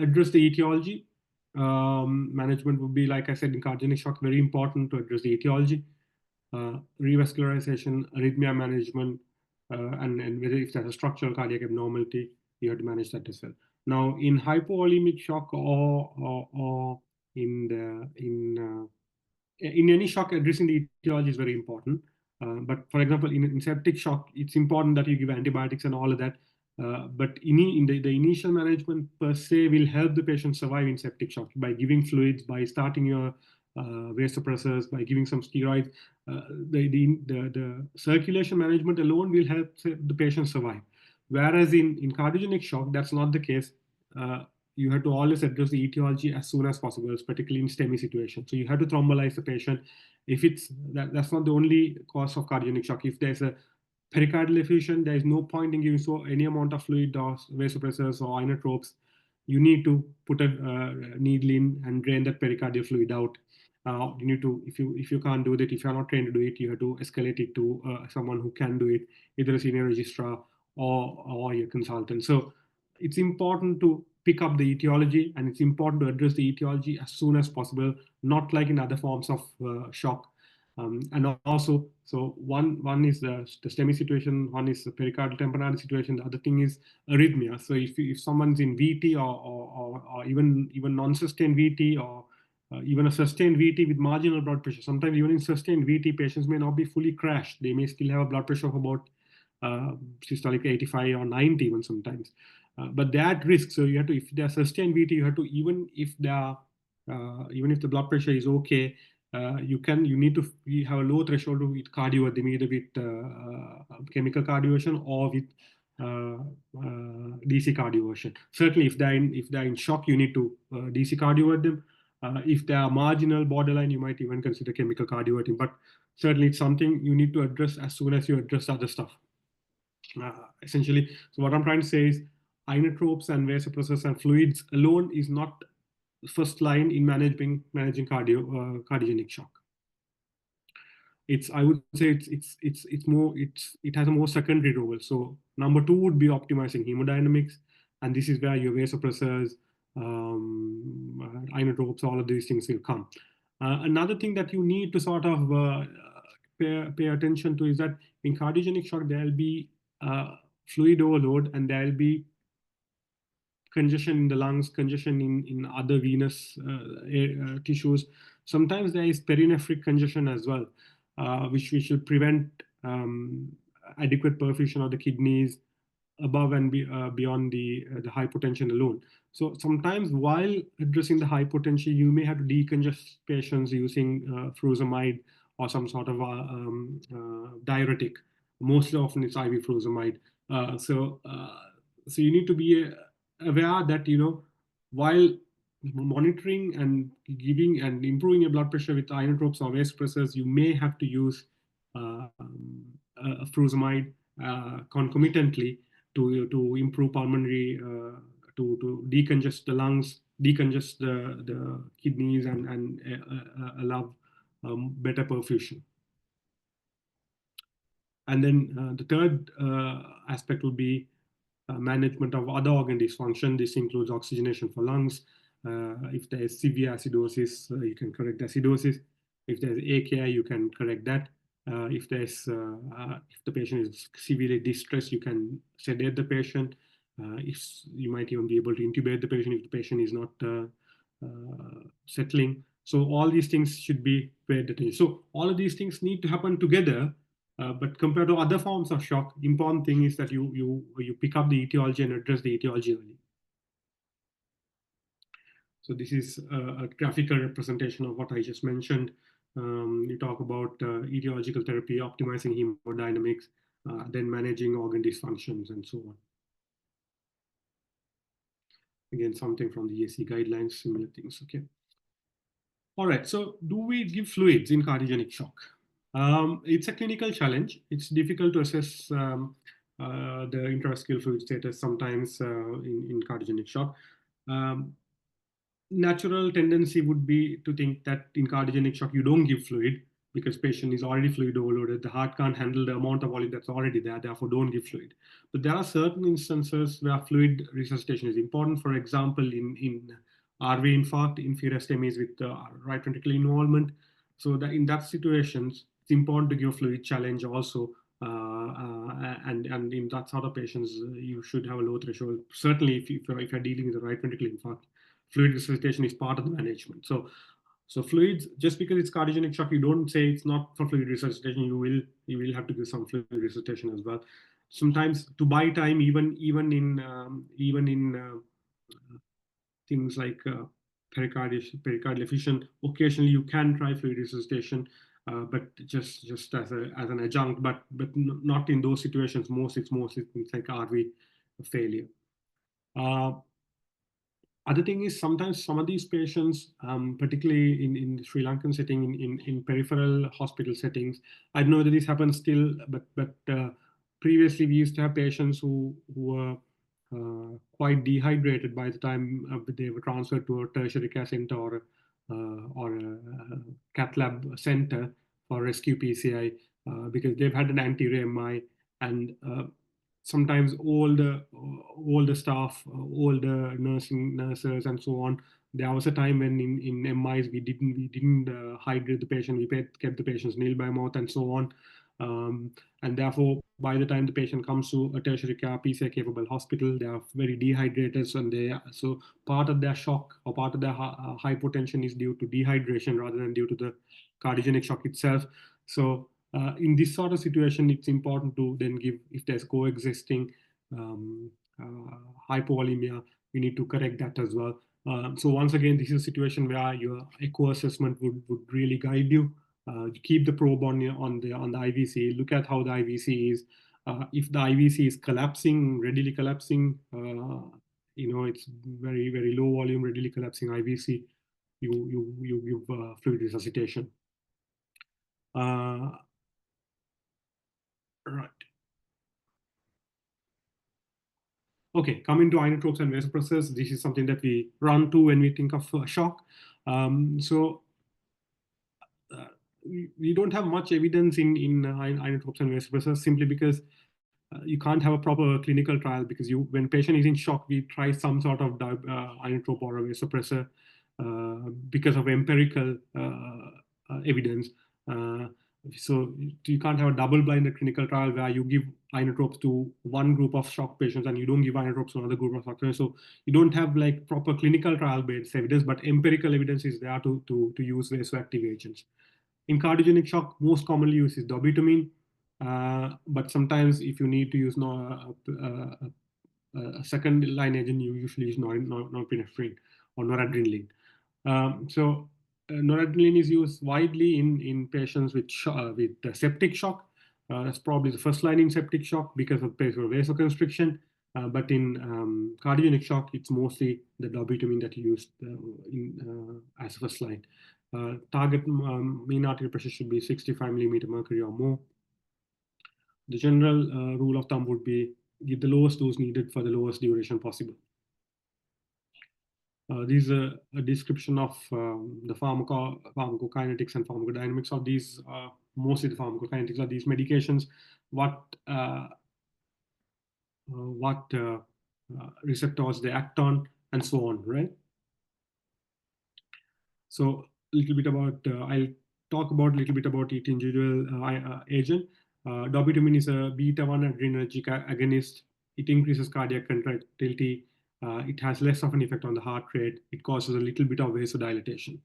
Address the etiology. Management would be, like I said, in cardiogenic shock, very important to address the etiology. Revascularization, arrhythmia management, and whether if there's a structural cardiac abnormality, you have to manage that as well. Now, in hypovolemic shock or in any shock, addressing the etiology is very important. But for example, in septic shock, it's important that you give antibiotics and all of that. But the initial management per se will help the patient survive in septic shock by giving fluids, by starting your vasopressors, by giving some steroids. The circulation management alone will help the patient survive. Whereas in cardiogenic shock, that's not the case. You have to always address the etiology as soon as possible, particularly in STEMI situation. So you have to thrombolize the patient. If that's not the only cause of cardiogenic shock. If there's a pericardial effusion, there is no point in giving any amount of fluid or vasopressors or inotropes. You need to put a needle in and drain that pericardial fluid out. You need to, if you can't do that, if you're not trained to do it, you have to escalate it to someone who can do it, either a senior registrar or your consultant. So it's important to pick up the etiology, and it's important to address the etiology as soon as possible, not like in other forms of shock. And also, so one is the STEMI situation, one is the pericardial tamponade situation, the other thing is arrhythmia. So if someone's in VT or even non-sustained VT or even a sustained VT with marginal blood pressure, sometimes even in sustained VT, patients may not be fully crashed. They may still have a blood pressure of about systolic 85 or 90 even sometimes. But they're at risk. So you have to, if they're sustained VT, you have to, even if they are even if the blood pressure is okay, you need to have a low threshold with cardioversion, either with chemical cardioversion or with DC cardioversion. Certainly, if they're in shock, you need to DC cardiovert them. If they are marginal, borderline, you might even consider chemical cardioverting. But certainly, it's something you need to address as soon as you address other stuff. Essentially, so what I'm trying to say is inotropes and vasopressors and fluids alone is not first line in managing cardiogenic shock. I would say it has a more secondary role. So number two would be optimizing hemodynamics, and this is where your vasopressors, inotropes, all of these things will come. Another thing that you need to sort of pay attention to is that in cardiogenic shock there will be fluid overload, and there will be congestion in the lungs, congestion in other venous tissues. Sometimes there is perinephric congestion as well, which will prevent adequate perfusion of the kidneys above and beyond the hypotension alone. So sometimes while addressing the hypotension, you may have to decongest patients using furosemide or some sort of diuretic. Mostly often it's IV furosemide. So you need to be aware that, while monitoring and giving and improving your blood pressure with inotropes or vasopressors, you may have to use furosemide concomitantly to improve pulmonary, to decongest the lungs, decongest the kidneys, and allow better perfusion. And then the third aspect will be management of other organ dysfunction. This includes oxygenation for lungs. If there is severe acidosis, you can correct acidosis. If there's AKI, you can correct that. If the patient is severely distressed, you can sedate the patient. If you might even be able to intubate the patient if the patient is not settling. So all these things should be paid attention. So all of these things need to happen together. But compared to other forms of shock, important thing is that you pick up the etiology and address the etiology early. So this is a graphical representation of what I just mentioned. You talk about etiological therapy, optimizing hemodynamics, then managing organ dysfunctions, and so on. Again, something from the ESC guidelines, similar things. Okay. All right. So do we give fluids in cardiogenic shock? It's a clinical challenge. It's difficult to assess the intravascular fluid status sometimes in cardiogenic shock. Natural tendency would be to think that in cardiogenic shock, you don't give fluid because patient is already fluid overloaded. The heart can't handle the amount of volume that's already there, therefore don't give fluid. But there are certain instances where fluid resuscitation is important. For example, in RV infarct, inferior STEMIs with right ventricular involvement. So that in that situations, it's important to give fluid challenge also. And in that sort of patients, you should have a low threshold. Certainly, if you're dealing with a right ventricular infarct, fluid resuscitation is part of the management. So fluids, just because it's cardiogenic shock, you don't say it's not for fluid resuscitation. You will have to give some fluid resuscitation as well. Sometimes to buy time, even in things like pericardial effusion, occasionally you can try fluid resuscitation, but just as an adjunct, but not in those situations. It's like RV failure. Other thing is sometimes some of these patients, particularly in the Sri Lankan setting, in peripheral hospital settings, I don't know whether this happens still, but previously we used to have patients who were quite dehydrated by the time they were transferred to a tertiary care center or a cath lab center for rescue PCI because they've had an anterior MI, and sometimes all the staff, all the nurses and so on, there was a time when in MIs we didn't hydrate the patient, we kept the patients nil by mouth and so on. And therefore, by the time the patient comes to a tertiary care PCI capable hospital, they are very dehydrated, and so part of their shock or part of their hypotension is due to dehydration rather than due to the cardiogenic shock itself. So in this sort of situation, it's important to then give, if there's coexisting hypovolemia, we need to correct that as well. So once again, this is a situation where your echo assessment would really guide you. Keep the probe on the IVC. Look at how the IVC is. If the IVC is collapsing, readily collapsing, it's very low volume, readily collapsing IVC. You give fluid resuscitation. Right. Okay, coming to inotropes and vasopressors, this is something that we run to when we think of shock. We don't have much evidence in inotropes and vasopressors simply because you can't have a proper clinical trial, because when patient is in shock, we try some sort of inotrope or a vasopressor because of empirical evidence. So you can't have a double-blinded clinical trial where you give inotropes to one group of shock patients and you don't give inotropes to another group of shock patients. So you don't have like proper clinical trial-based evidence, but empirical evidence is there to use vasoactive agents. In cardiogenic shock, most commonly used is dobutamine, but sometimes if you need to use a second line agent, you usually use norepinephrine or noradrenaline. Noradrenaline is used widely in patients with septic shock. That's probably the first line in septic shock because of vasoconstriction. But in cardiogenic shock, it's mostly the dobutamine that you use as first line. Target mean arterial pressure should be 65 millimeter mercury or more. The general rule of thumb would be give the lowest dose needed for the lowest duration possible. This is a description of the pharmacokinetics and pharmacodynamics of these, mostly the pharmacokinetics of these medications, what receptors they act on, and so on, right? So a little bit about, I'll talk about a little bit about each individual agent. Dobutamine is a beta-1 adrenergic agonist. It increases cardiac contractility. It has less of an effect on the heart rate. It causes a little bit of vasodilatation.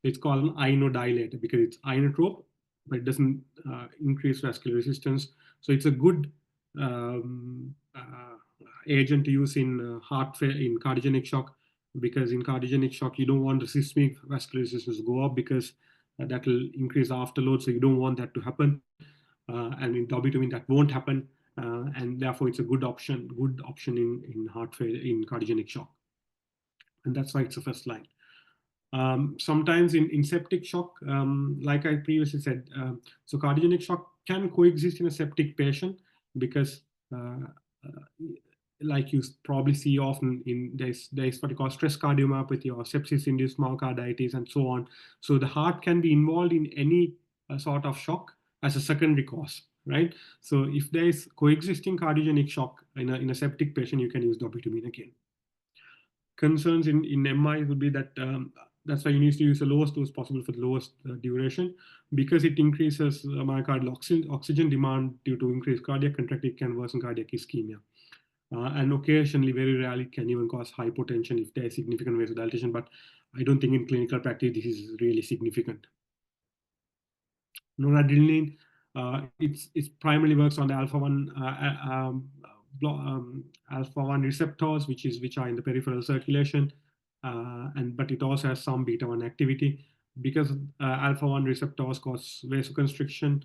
It's called an inodilator because it's inotrope, but it doesn't increase vascular resistance. So it's a good agent to use in in cardiogenic shock, because in cardiogenic shock, you don't want the systemic vascular resistance to go up because that will increase afterload. So you don't want that to happen. And in dobutamine, that won't happen. And therefore, it's a good option in heart failure, in cardiogenic shock. And that's why it's the first line. Sometimes in septic shock, like I previously said, so cardiogenic shock can coexist in a septic patient because like you probably see often there's what you call stress cardiomyopathy or sepsis-induced myocarditis and so on. So the heart can be involved in any sort of shock as a secondary cause, right? So if there is coexisting cardiogenic shock in a septic patient, you can use dobutamine again. Concerns in MI would be that that's why you need to use the lowest dose possible for the lowest duration, because it increases myocardial oxygen demand due to increased cardiac contractility, can worsen cardiac ischemia. And occasionally, very rarely, can even cause hypotension if there is significant vasodilatation, but I don't think in clinical practice this is really significant. Noradrenaline, it primarily works on the alpha-1 receptors, which are in the peripheral circulation, but it also has some beta-1 activity. Because alpha-1 receptors cause vasoconstriction,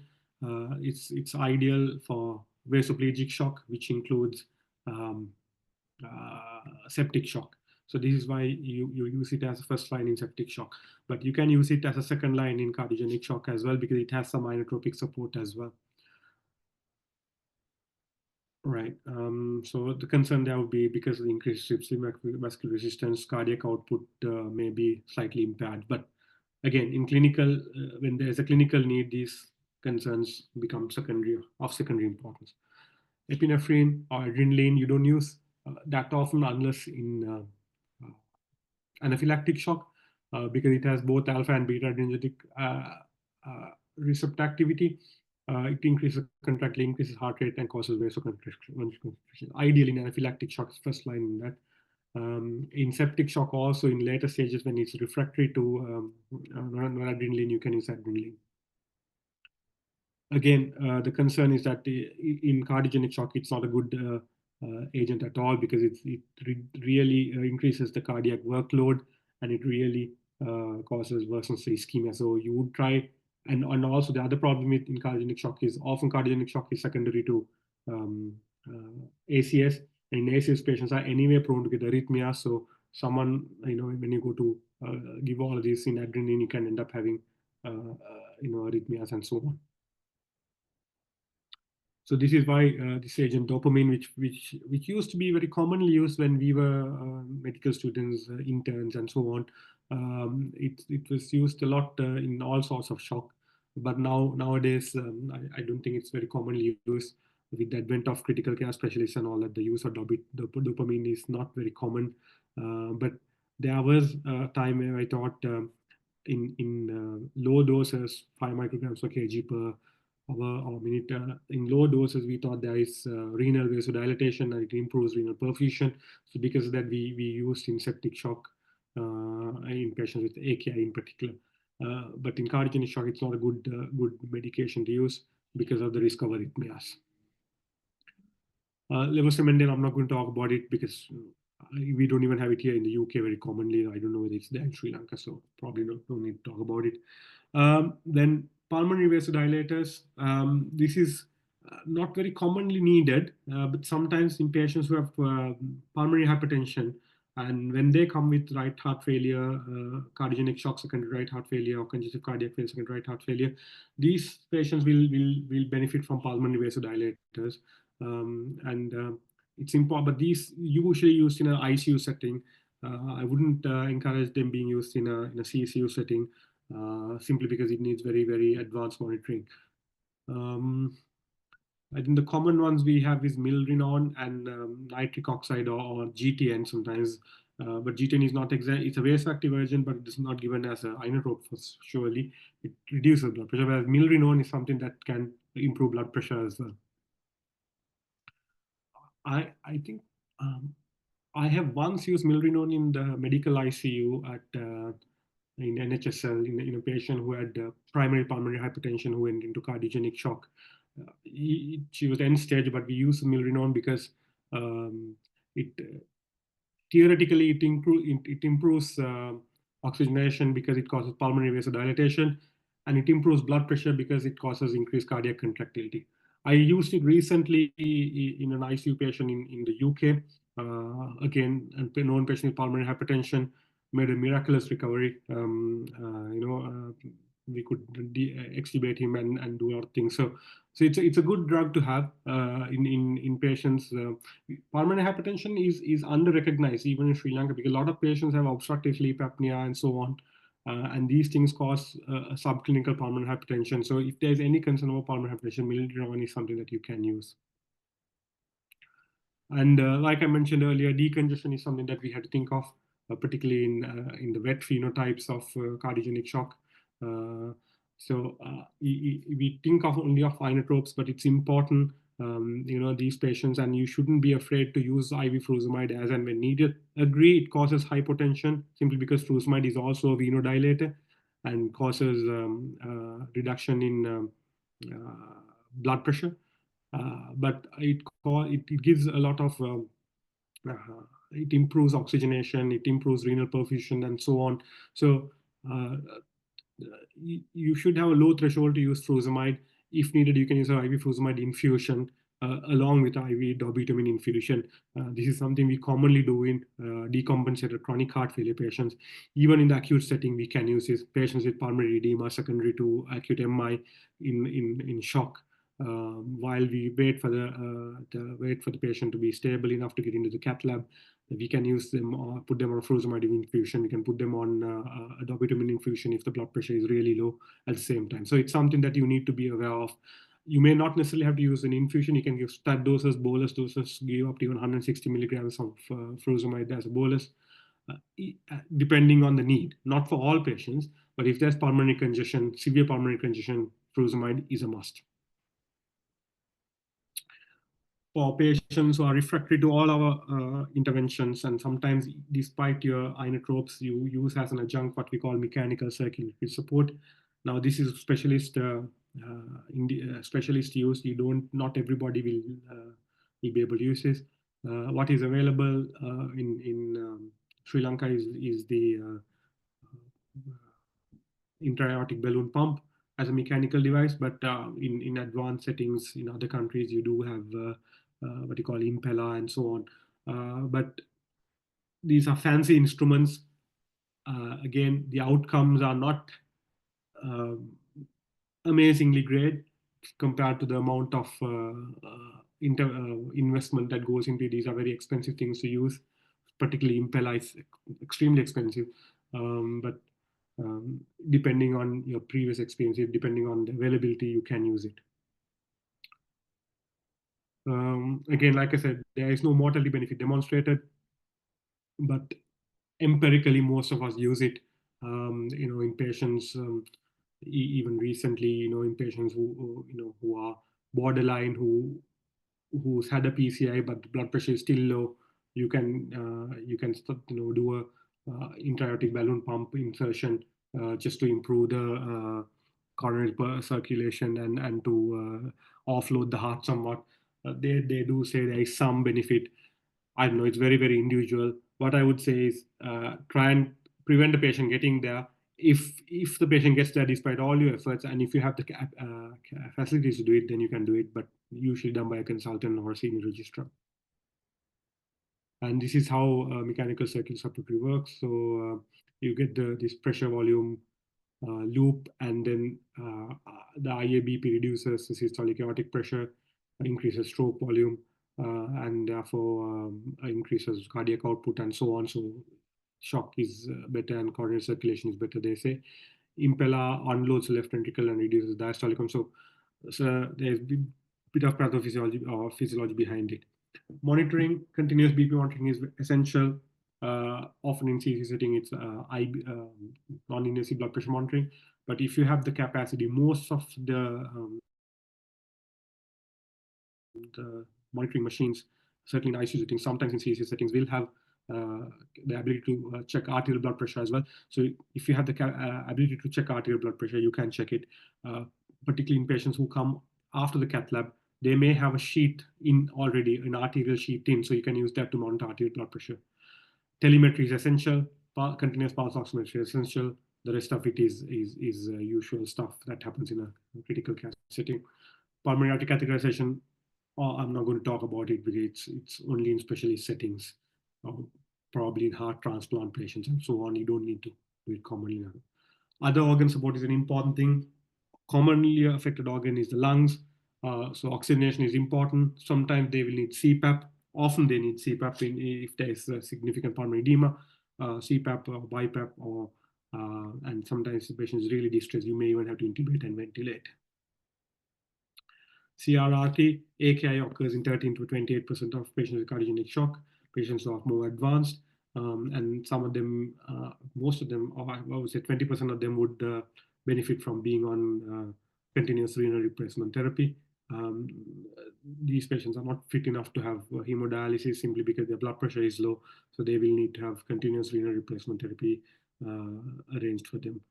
it's ideal for vasoplegic shock, which includes septic shock. So this is why you use it as a first line in septic shock, but you can use it as a second line in cardiogenic shock as well, because it has some inotropic support as well. Right. So the concern there would be because of the increased systemic vascular resistance, cardiac output may be slightly impaired. But again, in clinical, when there's a clinical need, these concerns become of secondary importance. Epinephrine or adrenaline, you don't use that often unless in anaphylactic shock, because it has both alpha and beta adrenergic receptor activity. It increases contractility, increases heart rate, and causes vasoconstriction. Ideally, in anaphylactic shock is first line in that. In septic shock, also in later stages when it's refractory to noradrenaline, you can use adrenaline. Again, the concern is that in cardiogenic shock, it's not a good agent at all, because it really increases the cardiac workload, and it really causes worsens the ischemia. So you would try, and also the other problem in cardiogenic shock is often cardiogenic shock is secondary to ACS. And ACS patients are anyway prone to get arrhythmia. So someone, when you go to give all of these in adrenaline, you can end up having arrhythmias and so on. So this is why this agent dopamine, which used to be very commonly used when we were medical students, interns, and so on. It was used a lot in all sorts of shock, but nowadays I don't think it's very commonly used. With the advent of critical care specialists and all that, the use of dopamine is not very common. But there was a time where I thought in low doses, 5 micrograms per kg per hour or minute. In low doses, we thought there is renal vasodilatation and it improves renal perfusion. So because of that, we used in septic shock in patients with AKI in particular. But in cardiogenic shock, it's not a good medication to use because of the risk of arrhythmias. Levosimendan, I'm not going to talk about it because we don't even have it here in the UK very commonly. I don't know whether it's there in Sri Lanka, so probably don't need to talk about it. Then pulmonary vasodilators. This is not very commonly needed, but sometimes in patients who have pulmonary hypertension, and when they come with right heart failure, cardiogenic shock secondary right heart failure, or congestive cardiac failure secondary right heart failure, these patients will benefit from pulmonary vasodilators. It's important, but these usually used in an ICU setting. I wouldn't encourage them being used in a CCU setting, simply because it needs very, very advanced monitoring. I think the common ones we have is milrinone and nitric oxide or GTN sometimes. But GTN is not exact, it's a vasoactive agent, but it's not given as an inotrope for surely. It reduces blood pressure, whereas milrinone is something that can improve blood pressure as well. I think I have once used milrinone in the medical ICU at in NHSL in a patient who had primary pulmonary hypertension who went into cardiogenic shock. She was end stage, but we used milrinone because it theoretically it improves oxygenation because it causes pulmonary vasodilatation, and it improves blood pressure because it causes increased cardiac contractility. I used it recently in an ICU patient in the UK. Again, a known patient with pulmonary hypertension, made a miraculous recovery. We could extubate him and do a lot of things. So it's a good drug to have in patients. Pulmonary hypertension is under-recognized even in Sri Lanka because a lot of patients have obstructive sleep apnea and so on. And these things cause subclinical pulmonary hypertension. So if there's any concern about pulmonary hypertension, milrinone is something that you can use. And like I mentioned earlier, decongestion is something that we had to think of, particularly in the wet phenotypes of cardiogenic shock. We think of only of inotropes, but it's important, these patients, and you shouldn't be afraid to use IV furosemide as and when needed. Agree, it causes hypotension simply because furosemide is also a venodilator and causes reduction in blood pressure. But it gives a lot of it improves oxygenation, it improves renal perfusion, and so on. So you should have a low threshold to use furosemide. If needed, you can use an IV furosemide infusion along with IV dobutamine infusion. This is something we commonly do in decompensated chronic heart failure patients. Even in the acute setting, we can use this. Patients with pulmonary edema secondary to acute MI in shock. While we wait for the patient to be stable enough to get into the cath lab, we can use them or put them on a furosemide infusion. We can put them on a dobutamine infusion if the blood pressure is really low at the same time. So it's something that you need to be aware of. You may not necessarily have to use an infusion. You can give stat doses, bolus doses, give up to even 160 milligrams of furosemide as a bolus, depending on the need. Not for all patients, but if there's pulmonary congestion, severe pulmonary congestion, furosemide is a must. For patients who are refractory to all our interventions, and sometimes despite your inotropes, you use as an adjunct what we call mechanical circulatory support. Now this is specialist specialist use. Not everybody will be able to use this. What is available in Sri Lanka is the intra-aortic balloon pump as a mechanical device, but in advanced settings in other countries, you do have what you call Impella and so on. But these are fancy instruments. Again, the outcomes are not uh, amazingly great compared to the amount of investment that goes into it. These are very expensive things to use, particularly Impella is extremely expensive. But depending on your previous experience, depending on the availability, you can use it. Again, like I said, there is no mortality benefit demonstrated, but empirically, most of us use it. In patients, even recently, in patients who are borderline, who's had a PCI but the blood pressure is still low, you can do a intra-aortic balloon pump insertion just to improve the coronary circulation and to offload the heart somewhat. They do say there is some benefit. I don't know, it's very, very individual. What I would say is try and prevent the patient getting there. If the patient gets there despite all your efforts, and if you have the facilities to do it, then you can do it, but usually done by a consultant or a senior registrar. And this is how mechanical circuit circuitry works. So you get this pressure volume loop, and then the IABP reduces the systolic aortic pressure, increases stroke volume, and therefore increases cardiac output and so on. So shock is better and coronary circulation is better, they say. Impella unloads the left ventricle and reduces diastolic. So there's a bit of pathophysiology or physiology behind it. Monitoring, continuous BP monitoring is essential. Often in CC setting, it's non-invasive blood pressure monitoring. But if you have the capacity, most of the monitoring machines, certainly in ICU settings, sometimes in CC settings, will have the ability to check arterial blood pressure as well. So if you have the ability to check arterial blood pressure, you can check it, particularly in patients who come after the cath lab. They may have a sheet in already, an arterial sheet in, so you can use that to monitor arterial blood pressure. Telemetry is essential. Continuous pulse oximetry is essential. The rest of it is usual stuff that happens in a critical care setting. Pulmonary artery catheterization, I'm not going to talk about it because it's only in specialist settings, probably in heart transplant patients and so on. You don't need to do it commonly now. Other organ support is an important thing. Commonly affected organ is the lungs. So oxygenation is important. Sometimes they will need CPAP. Often they need CPAP if there is a significant pulmonary edema, CPAP or BiPAP, and sometimes the patient is really distressed. You may even have to intubate and ventilate. CRRT, AKI occurs in 13 to 28% of patients with cardiogenic shock. Patients who are more advanced, and some of them, most of them, or I would say 20% of them would benefit from being on continuous renal replacement therapy. These patients are not fit enough to have hemodialysis simply because their blood pressure is low, so they will need to have continuous renal replacement therapy arranged for them.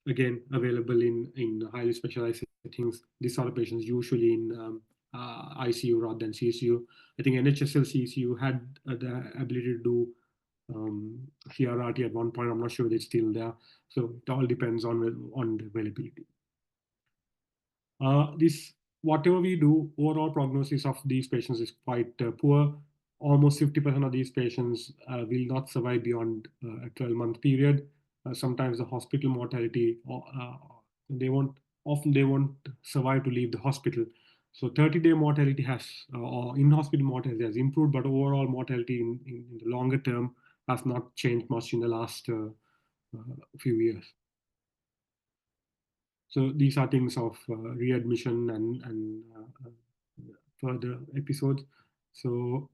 Again, available in highly specialized settings. These are the patients usually in ICU rather than CCU. I think NHSL CCU had the ability to do CRRT at one point. I'm not sure they're still there. So it all depends on the availability. Whatever we do, overall prognosis of these patients is quite poor. Almost 50% of these patients will not survive beyond a 12-month period. Sometimes the hospital mortality, they won't survive to leave the hospital. So 30-day mortality or in-hospital mortality has improved, but overall mortality in the longer term has not changed much in the last few years. So these are things of readmission and further episodes. So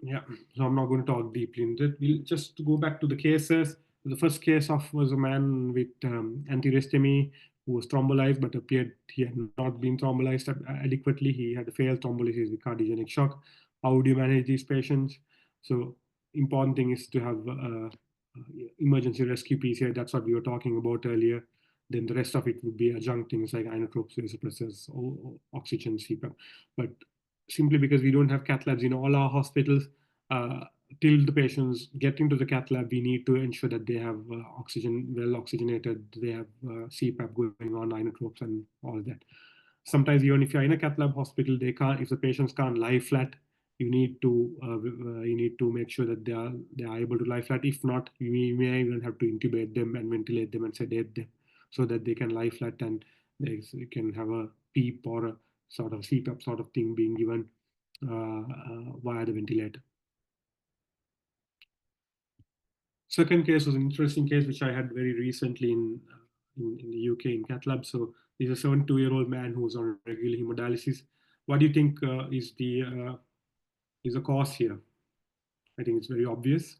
yeah, so I'm not going to talk deeply into it. We'll just go back to the cases. The first case was a man with antirestemie who was thrombolized, but appeared he had not been thrombolized adequately. He had a failed thrombolysis with cardiogenic shock. How would you manage these patients? So important thing is to have emergency rescue PCI. That's what we were talking about earlier. Then the rest of it would be adjunct things like inotropes, vasopressors, or oxygen, CPAP. But simply because we don't have cath labs in all our hospitals. Till the patients get into the cath lab, we need to ensure that they have oxygen, well oxygenated, they have CPAP going on, inotropes, and all that. Sometimes even if you're in a cath lab hospital, they can't. If the patients can't lie flat, you need to make sure that they are able to lie flat. If not, you may even have to intubate them and ventilate them and sedate them so that they can lie flat and they can have a PEEP or a sort of CPAP sort of thing being given via the ventilator. Second case was an interesting case which I had very recently in the UK in cath lab. So he's a 72-year-old man who was on regular hemodialysis. What do you think is the cause here? I think it's very obvious.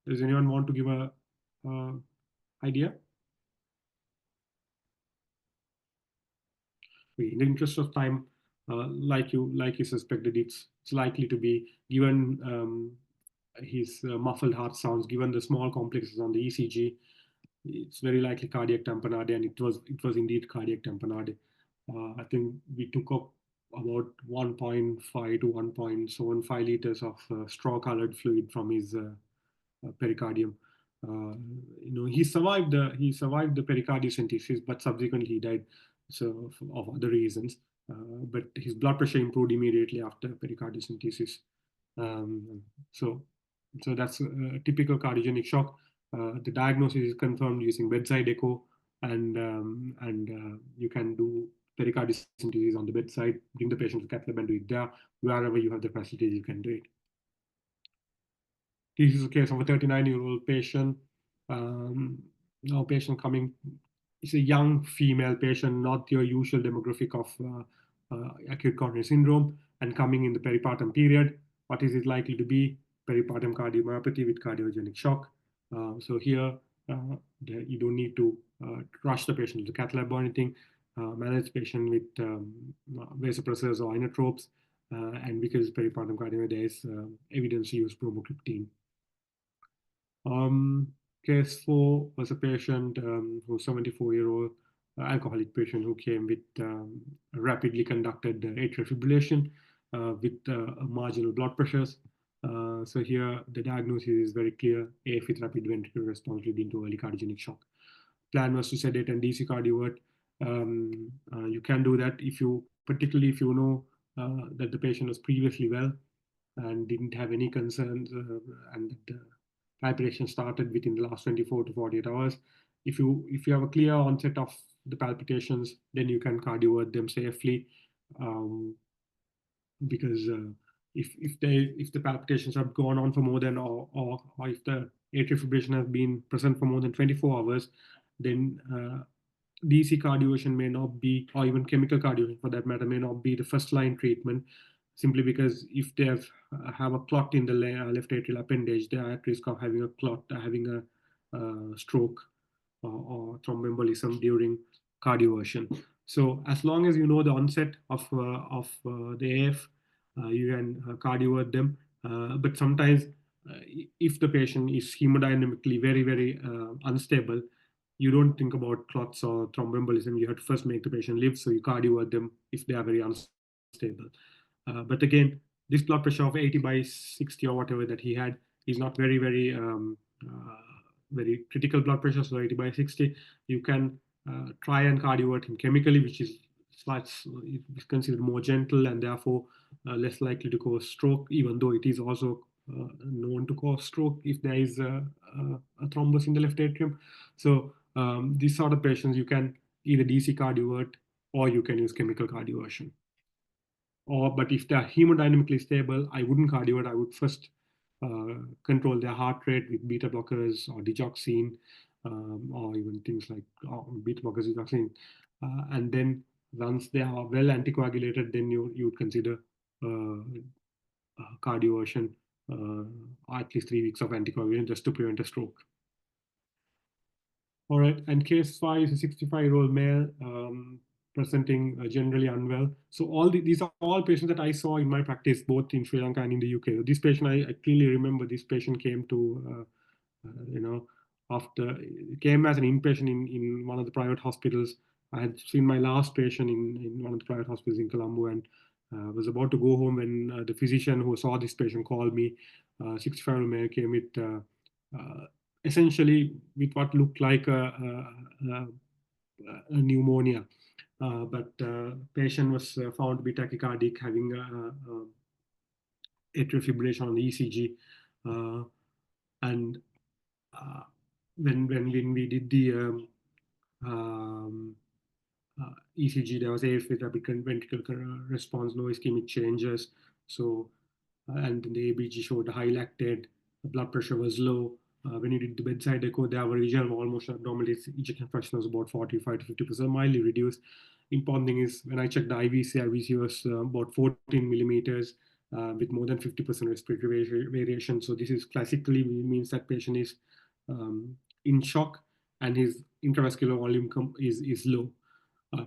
Does anyone want to give a idea? In the interest of time, like you suspected, it's likely to be given his muffled heart sounds, given the small complexes on the ECG. It's very likely cardiac tamponade, and it was indeed cardiac tamponade. I think we took up about 1.5 to 1.75 liters of straw-colored fluid from his pericardium. He survived the pericardiocentesis, but subsequently he died, so of other reasons. But his blood pressure improved immediately after pericardiocentesis. Um, so, so that's a typical cardiogenic shock. The diagnosis is confirmed using bedside echo, and you can do pericardiocentesis on the bedside, bring the patient to cath lab and do it there. Wherever you have the facilities, you can do it. This is a case of a 39-year-old patient. Now patient coming, it's a young female patient, not your usual demographic of acute coronary syndrome, and coming in the peripartum period. What is it likely to be? Peripartum cardiomyopathy with cardiogenic shock. So here, you don't need to rush the patient to the cath lab or anything. Manage the patient with vasopressors or inotropes. And because peripartum cardiomyopathy, there is evidence to use bromocriptine. Case 4 was a patient who's 74-year-old alcoholic patient who came with rapidly conducted atrial fibrillation with marginal blood pressures. So here the diagnosis is very clear: AF with rapid ventricular response leading to early cardiogenic shock. Plan was to sedate and DC cardiovert. You can do that particularly if you know that the patient was previously well and didn't have any concerns, and the palpitation started within the last 24 to 48 hours. If you have a clear onset of the palpitations, then you can cardiovert them safely, because if the palpitations have gone on for more than or if the atrial fibrillation has been present for more than 24 hours, then DC cardioversion may not be, or even chemical cardioversion for that matter, may not be the first line treatment, simply because if they have a clot in the left atrial appendage, they are at risk of having a clot, having a stroke or thromboembolism during cardioversion. So as long as you know the onset of the AF, you can cardiovert them. But sometimes, if the patient is hemodynamically very, very unstable, you don't think about clots or thromboembolism. You have to first make the patient live, so you cardiovert them if they are very unstable. But again, this blood pressure of 80 by 60 or whatever that he had is not very, very, very critical blood pressure. So 80 by 60, you can try and cardiovert him chemically, which is considered more gentle and therefore less likely to cause stroke, even though it is also known to cause stroke if there is a thrombus in the left atrium. So these sort of patients, you can either DC cardiovert or you can use chemical cardioversion. But if they're hemodynamically stable, I wouldn't cardiovert. I would first control their heart rate with beta blockers or digoxin, or even things like beta blockers, digoxin. And then once they are well anticoagulated, then you would consider cardioversion, at least 3 weeks of anticoagulation just to prevent a stroke. All right, and case 5 is a 65-year-old male presenting generally unwell. So these are all patients that I saw in my practice, both in Sri Lanka and in the UK. This patient, I clearly remember this patient came to, came as an inpatient in one of the private hospitals I had seen my last patient in one of the private hospitals in Colombo, and was about to go home when the physician who saw this patient called me. 65-year-old male came with essentially with what looked like a pneumonia. But patient was found to be tachycardic, having atrial fibrillation on the ECG. And when we did the ECG, there was AF with rapid ventricular response, no ischemic changes. So, and the ABG showed high lactate, the blood pressure was low. When you did the bedside echo, the average region of almost abdominal ejection fraction was about 45 to 50%, mildly reduced. Important thing is when I checked the IVC was about 14 millimeters with more than 50% respiratory variation. So this is classically means that patient is in shock and his intravascular volume is low.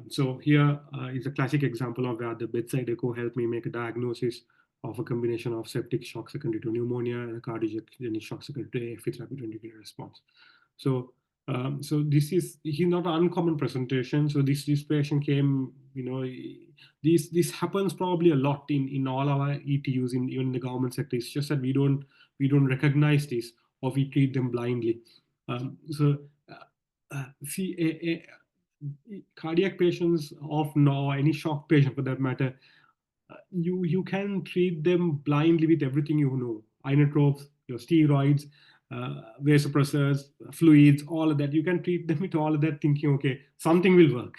So here is a classic example of where the bedside echo helped me make a diagnosis of a combination of septic shock secondary to pneumonia and a cardiogenic shock secondary to AF with rapid ventricular response. So, so he's not an uncommon presentation. So this patient came, this happens probably a lot in all our ETUs in even the government sector. It's just that we don't recognize this, or we treat them blindly. See, cardiac patients often, or any shock patient for that matter, you can treat them blindly with everything you know, inotropes, your steroids, vasopressors, fluids, all of that. You can treat them with all of that thinking, okay, something will work,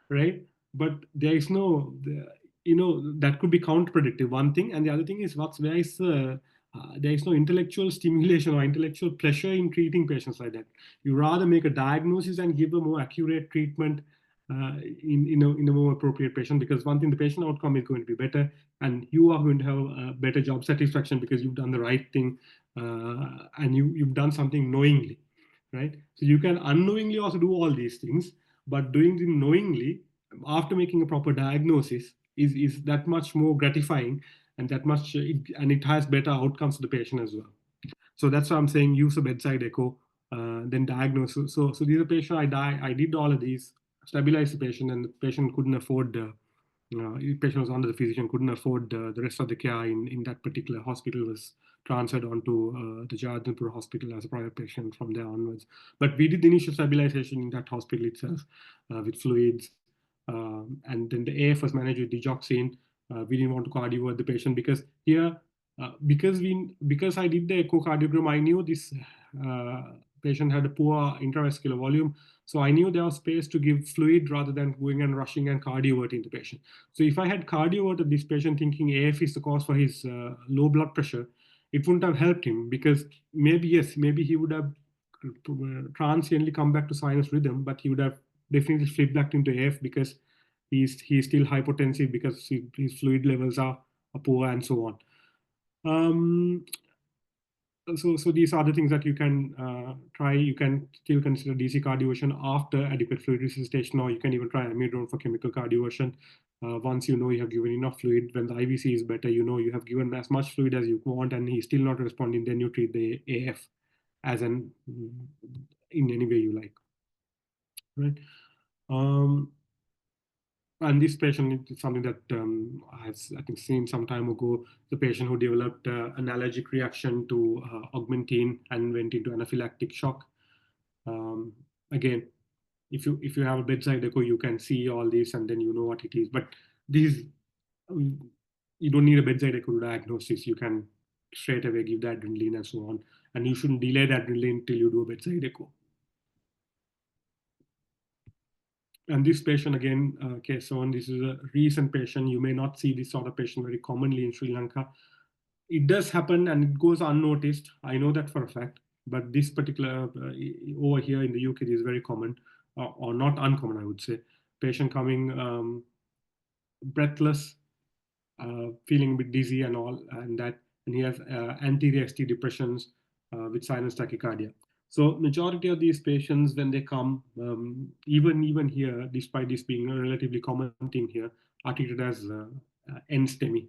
right? But there is no, that could be counterproductive, one thing. And the other thing is there is no intellectual stimulation or intellectual pleasure in treating patients like that. You rather make a diagnosis and give a more accurate treatment in a more appropriate patient, because one thing, the patient outcome is going to be better, and you are going to have a better job satisfaction because you've done the right thing, and you've done something knowingly, right? So you can unknowingly also do all these things, but doing them knowingly after making a proper diagnosis is that much more gratifying, and that much and it has better outcomes for the patient as well. So that's why I'm saying use a bedside echo, then diagnose. So these are patient I did all of these, stabilized the patient, and the patient couldn't afford the patient was under the physician, couldn't afford the rest of the care in that particular hospital, was transferred onto the Jadavpur hospital as a private patient from there onwards. But we did the initial stabilization in that hospital itself with fluids, and then the AF was managed with digoxin. We didn't want to cardiovert the patient because here, because I did the echocardiogram, I knew this patient had a poor intravascular volume. So I knew there was space to give fluid rather than going and rushing and cardioverting the patient. So if I had cardioverted this patient thinking AF is the cause for his low blood pressure, it wouldn't have helped him, because maybe he would have transiently come back to sinus rhythm, but he would have definitely flipped back into AF because he's still hypotensive because his fluid levels are poor and so on. So these are the things that you can try. You can still consider DC cardioversion after adequate fluid resuscitation, or you can even try amiodarone for chemical cardioversion. Once you know you have given enough fluid, when the IVC is better, you know you have given as much fluid as you want, and he's still not responding, then you treat the AF as in any way you like, right? And this patient is something that I think seen some time ago. The patient who developed an allergic reaction to augmentin and went into anaphylactic shock. Again, if you have a bedside echo, you can see all this and then you know what it is. But these, you don't need a bedside echo to diagnosis. You can straight away give the adrenaline and so on. And you shouldn't delay the adrenaline until you do a bedside echo. And this patient again, case 1, this is a recent patient. You may not see this sort of patient very commonly in Sri Lanka. It does happen and it goes unnoticed. I know that for a fact. But this particular, over here in the UK, is very common, or not uncommon, I would say. Patient coming breathless, feeling a bit dizzy and all, and he has anterior ST depressions with sinus tachycardia. So majority of these patients, when they come, even here, despite this being a relatively common thing here, are treated as NSTEMI,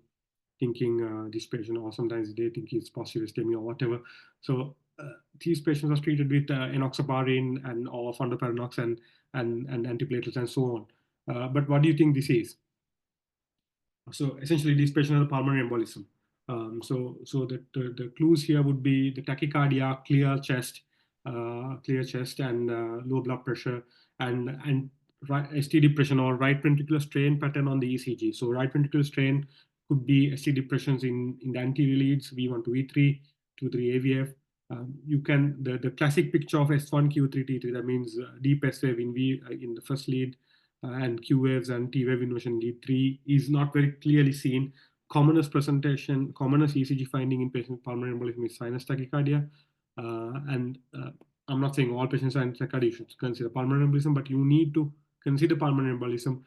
thinking this patient, or sometimes they think it's posterior STEMI or whatever. So these patients are treated with enoxaparin and or fondaparinux and antiplatelets and so on. But what do you think this is? So essentially, these patients have pulmonary embolism. So the clues here would be the tachycardia, clear chest, and low blood pressure, and ST depression or right ventricular strain pattern on the ECG. So right ventricular strain could be ST depressions in the anterior leads, V1 to V3, 2-3 AVF. You can the classic picture of S1 Q3 T3, that means deep S wave in the first lead, and Q waves and T wave inversion lead 3 is not very clearly seen. Commonest ECG finding in patients with pulmonary embolism is sinus tachycardia. And I'm not saying all patients with sinus tachycardia you should consider pulmonary embolism, but you need to consider pulmonary embolism.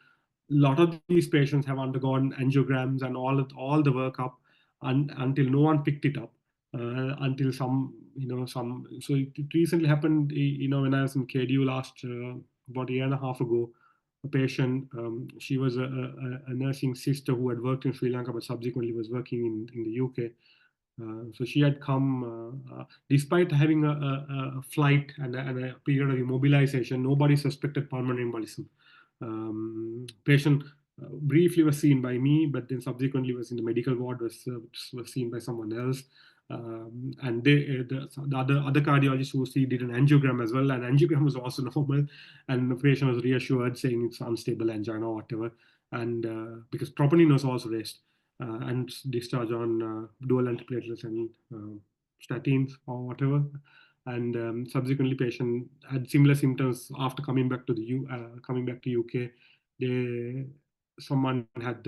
A lot of these patients have undergone angiograms and all the workup until no one picked it up. Until some. So it recently happened, when I was in KDU last about a year and a half ago. A patient, she was a nursing sister who had worked in Sri Lanka, but subsequently was working in the UK. So she had come, despite having a flight and a period of immobilization, nobody suspected pulmonary embolism. Patient briefly was seen by me, but then subsequently was in the medical ward, was seen by someone else. And the other cardiologist who did an angiogram as well, and angiogram was also normal, and the patient was reassured saying it's unstable angina or whatever, and because troponin was also raised, and discharge on dual antiplatelets and statins or whatever. And subsequently, patient had similar symptoms after coming back to UK. Someone had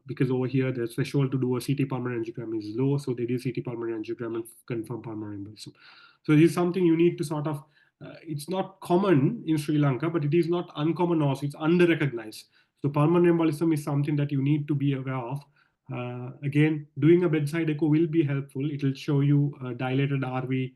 because over here the threshold to do a CT pulmonary angiogram is low, so they did CT pulmonary angiogram and confirm pulmonary embolism. So this is something you need to sort of. It's not common in Sri Lanka, but it is not uncommon also. It's under-recognized. So pulmonary embolism is something that you need to be aware of. Again, doing a bedside echo will be helpful. It will show you dilated RV,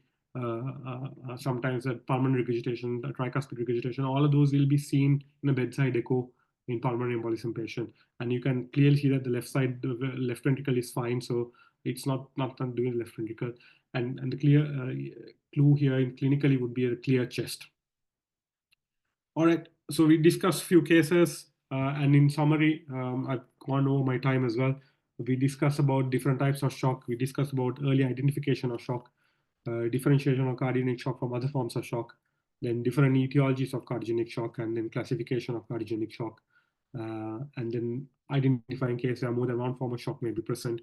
sometimes a pulmonary regurgitation, a tricuspid regurgitation. All of those will be seen in a bedside echo in pulmonary embolism patient, and you can clearly see that the left side, the left ventricle is fine, so it's not doing the left ventricle. And the clear clue here in clinically would be a clear chest. All right, so we discussed few cases, and in summary, I've gone over my time as well. We discussed about different types of shock. We discussed about early identification of shock, differentiation of cardiogenic shock from other forms of shock, then different etiologies of cardiogenic shock, and then classification of cardiogenic shock, and then identifying cases where more than one form of shock may be present.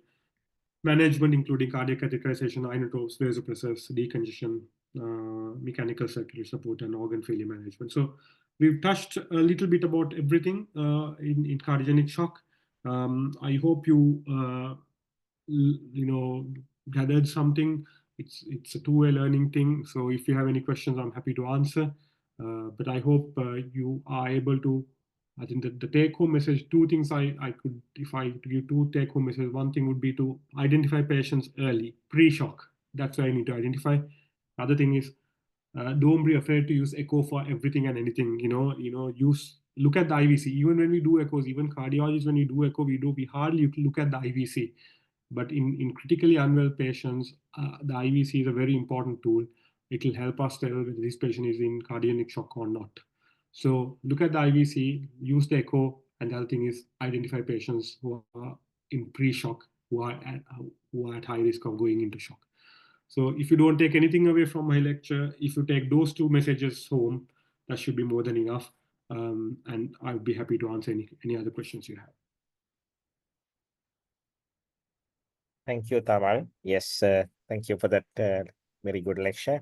Management, including cardiac catheterization, inotropes, vasopressors, decongestion, mechanical circulatory support, and organ failure management. So we've touched a little bit about everything in cardiogenic shock. I hope you gathered something. It's a two-way learning thing. So if you have any questions, I'm happy to answer. But I hope you are able to. I think that the take-home message, two things I could, if I give two take-home messages, one thing would be to identify patients early, pre-shock. That's why I need to identify. Other thing is, don't be afraid to use echo for everything and anything. Look at the IVC. Even when we do echoes, even cardiologists, when we do echo, we hardly look at the IVC. But in critically unwell patients, the IVC is a very important tool. It will help us tell whether this patient is in cardiogenic shock or not. So look at the IVC, use the echo, and the other thing is identify patients who are in pre-shock, who are at high risk of going into shock. So if you don't take anything away from my lecture, if you take those two messages home, that should be more than enough. And I'll be happy to answer any other questions you have. Thank you, Tamal. Yes, thank you for that very good lecture.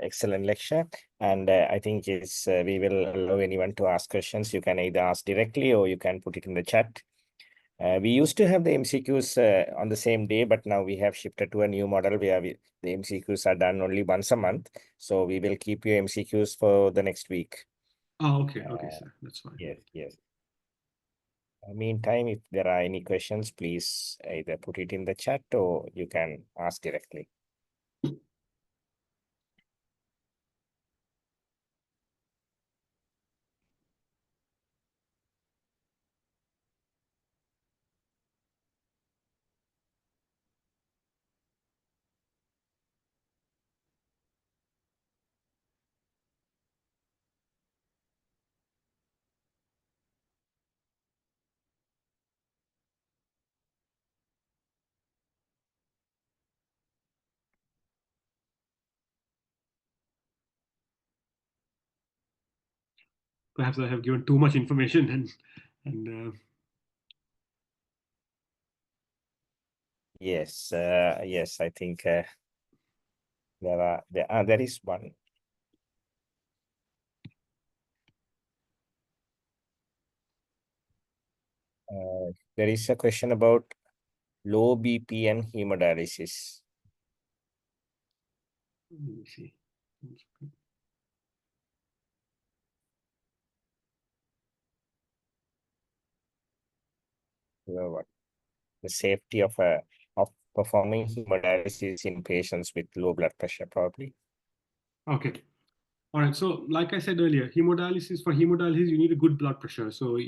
Excellent lecture. And I think we will allow anyone to ask questions. You can either ask directly or you can put it in the chat. We used to have the MCQs on the same day, but now we have shifted to a new model where the MCQs are done only once a month. So we will keep your MCQs for the next week. Oh, okay, sir. That's fine. Yes. Meantime, if there are any questions, please either put it in the chat or you can ask directly. perhaps I have given too much information and Yes, yes, I think there is one. There is a question about low BP and hemodialysis. let me see. What the safety of performing hemodialysis in patients with low blood pressure, probably. Okay. All right. So, like I said earlier, for hemodialysis, you need a good blood pressure. So,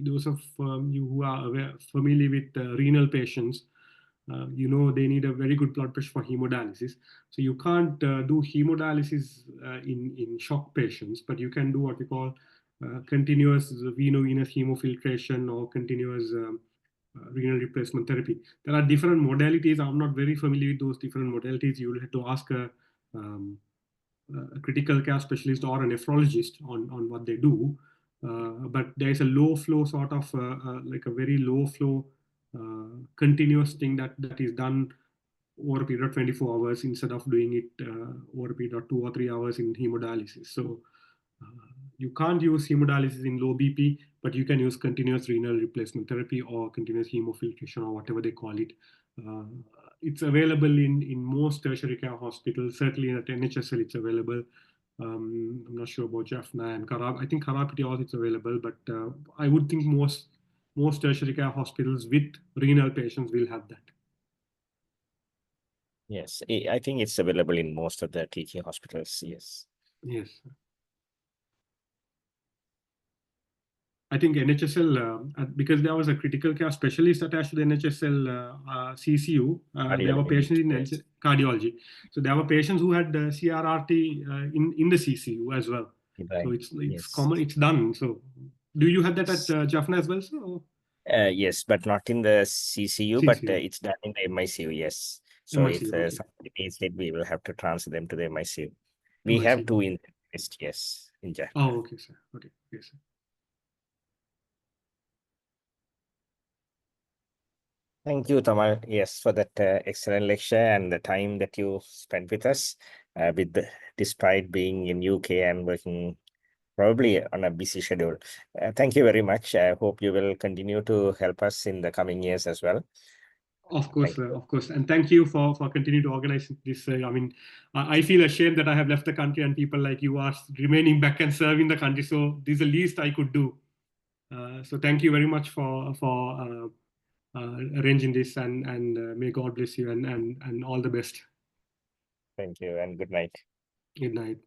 those of you who are familiar with renal patients, you know they need a very good blood pressure for hemodialysis. So, you can't do hemodialysis in shock patients, but you can do what we call continuous veno-venous hemofiltration or continuous renal replacement therapy. There are different modalities. I'm not very familiar with those different modalities. You will have to ask a critical care specialist or a nephrologist on what they do. But there's a low flow sort of like a very low flow continuous thing that is done over a period of 24 hours instead of doing it over a period of 2 or 3 hours in hemodialysis. So you can't use hemodialysis in low BP, but you can use continuous renal replacement therapy or continuous hemofiltration or whatever they call it. It's available in most tertiary care hospitals. Certainly at NHSL, it's available. I'm not sure about Jaffna and Karab. I think Karapiti also it's available, but I would think most tertiary care hospitals with renal patients will have that. Yes, I think it's available in most of the teaching hospitals. Yes. Yes. I think NHSL, because there was a critical care specialist attached to the NHSL CCU, there were patients in Yes. cardiology. So there were patients who had CRRT in the CCU as well. Right. So it's Yes. common, it's done. So do you have that at Jaffna as well, sir? Yes, but not in the CCU, but it's done in the MICU, yes. So MICU, if okay. somebody needs it, we will have to transfer them to the MICU. We have two in the list, yes, in Jaffna. Oh, okay, sir. Okay, sir. Thank you, Tamal. Yes, for that excellent lecture and the time that you spent with us. Despite being in UK and working probably on a busy schedule. Thank you very much. I hope you will continue to help us in the coming years as well. Of course, of course. And thank you for continuing to organize this. I mean, I feel ashamed that I have left the country and people like you are remaining back and serving the country. So this is the least I could do. So thank you very much for arranging this and may God bless you and all the best. Thank you and good night. Good night.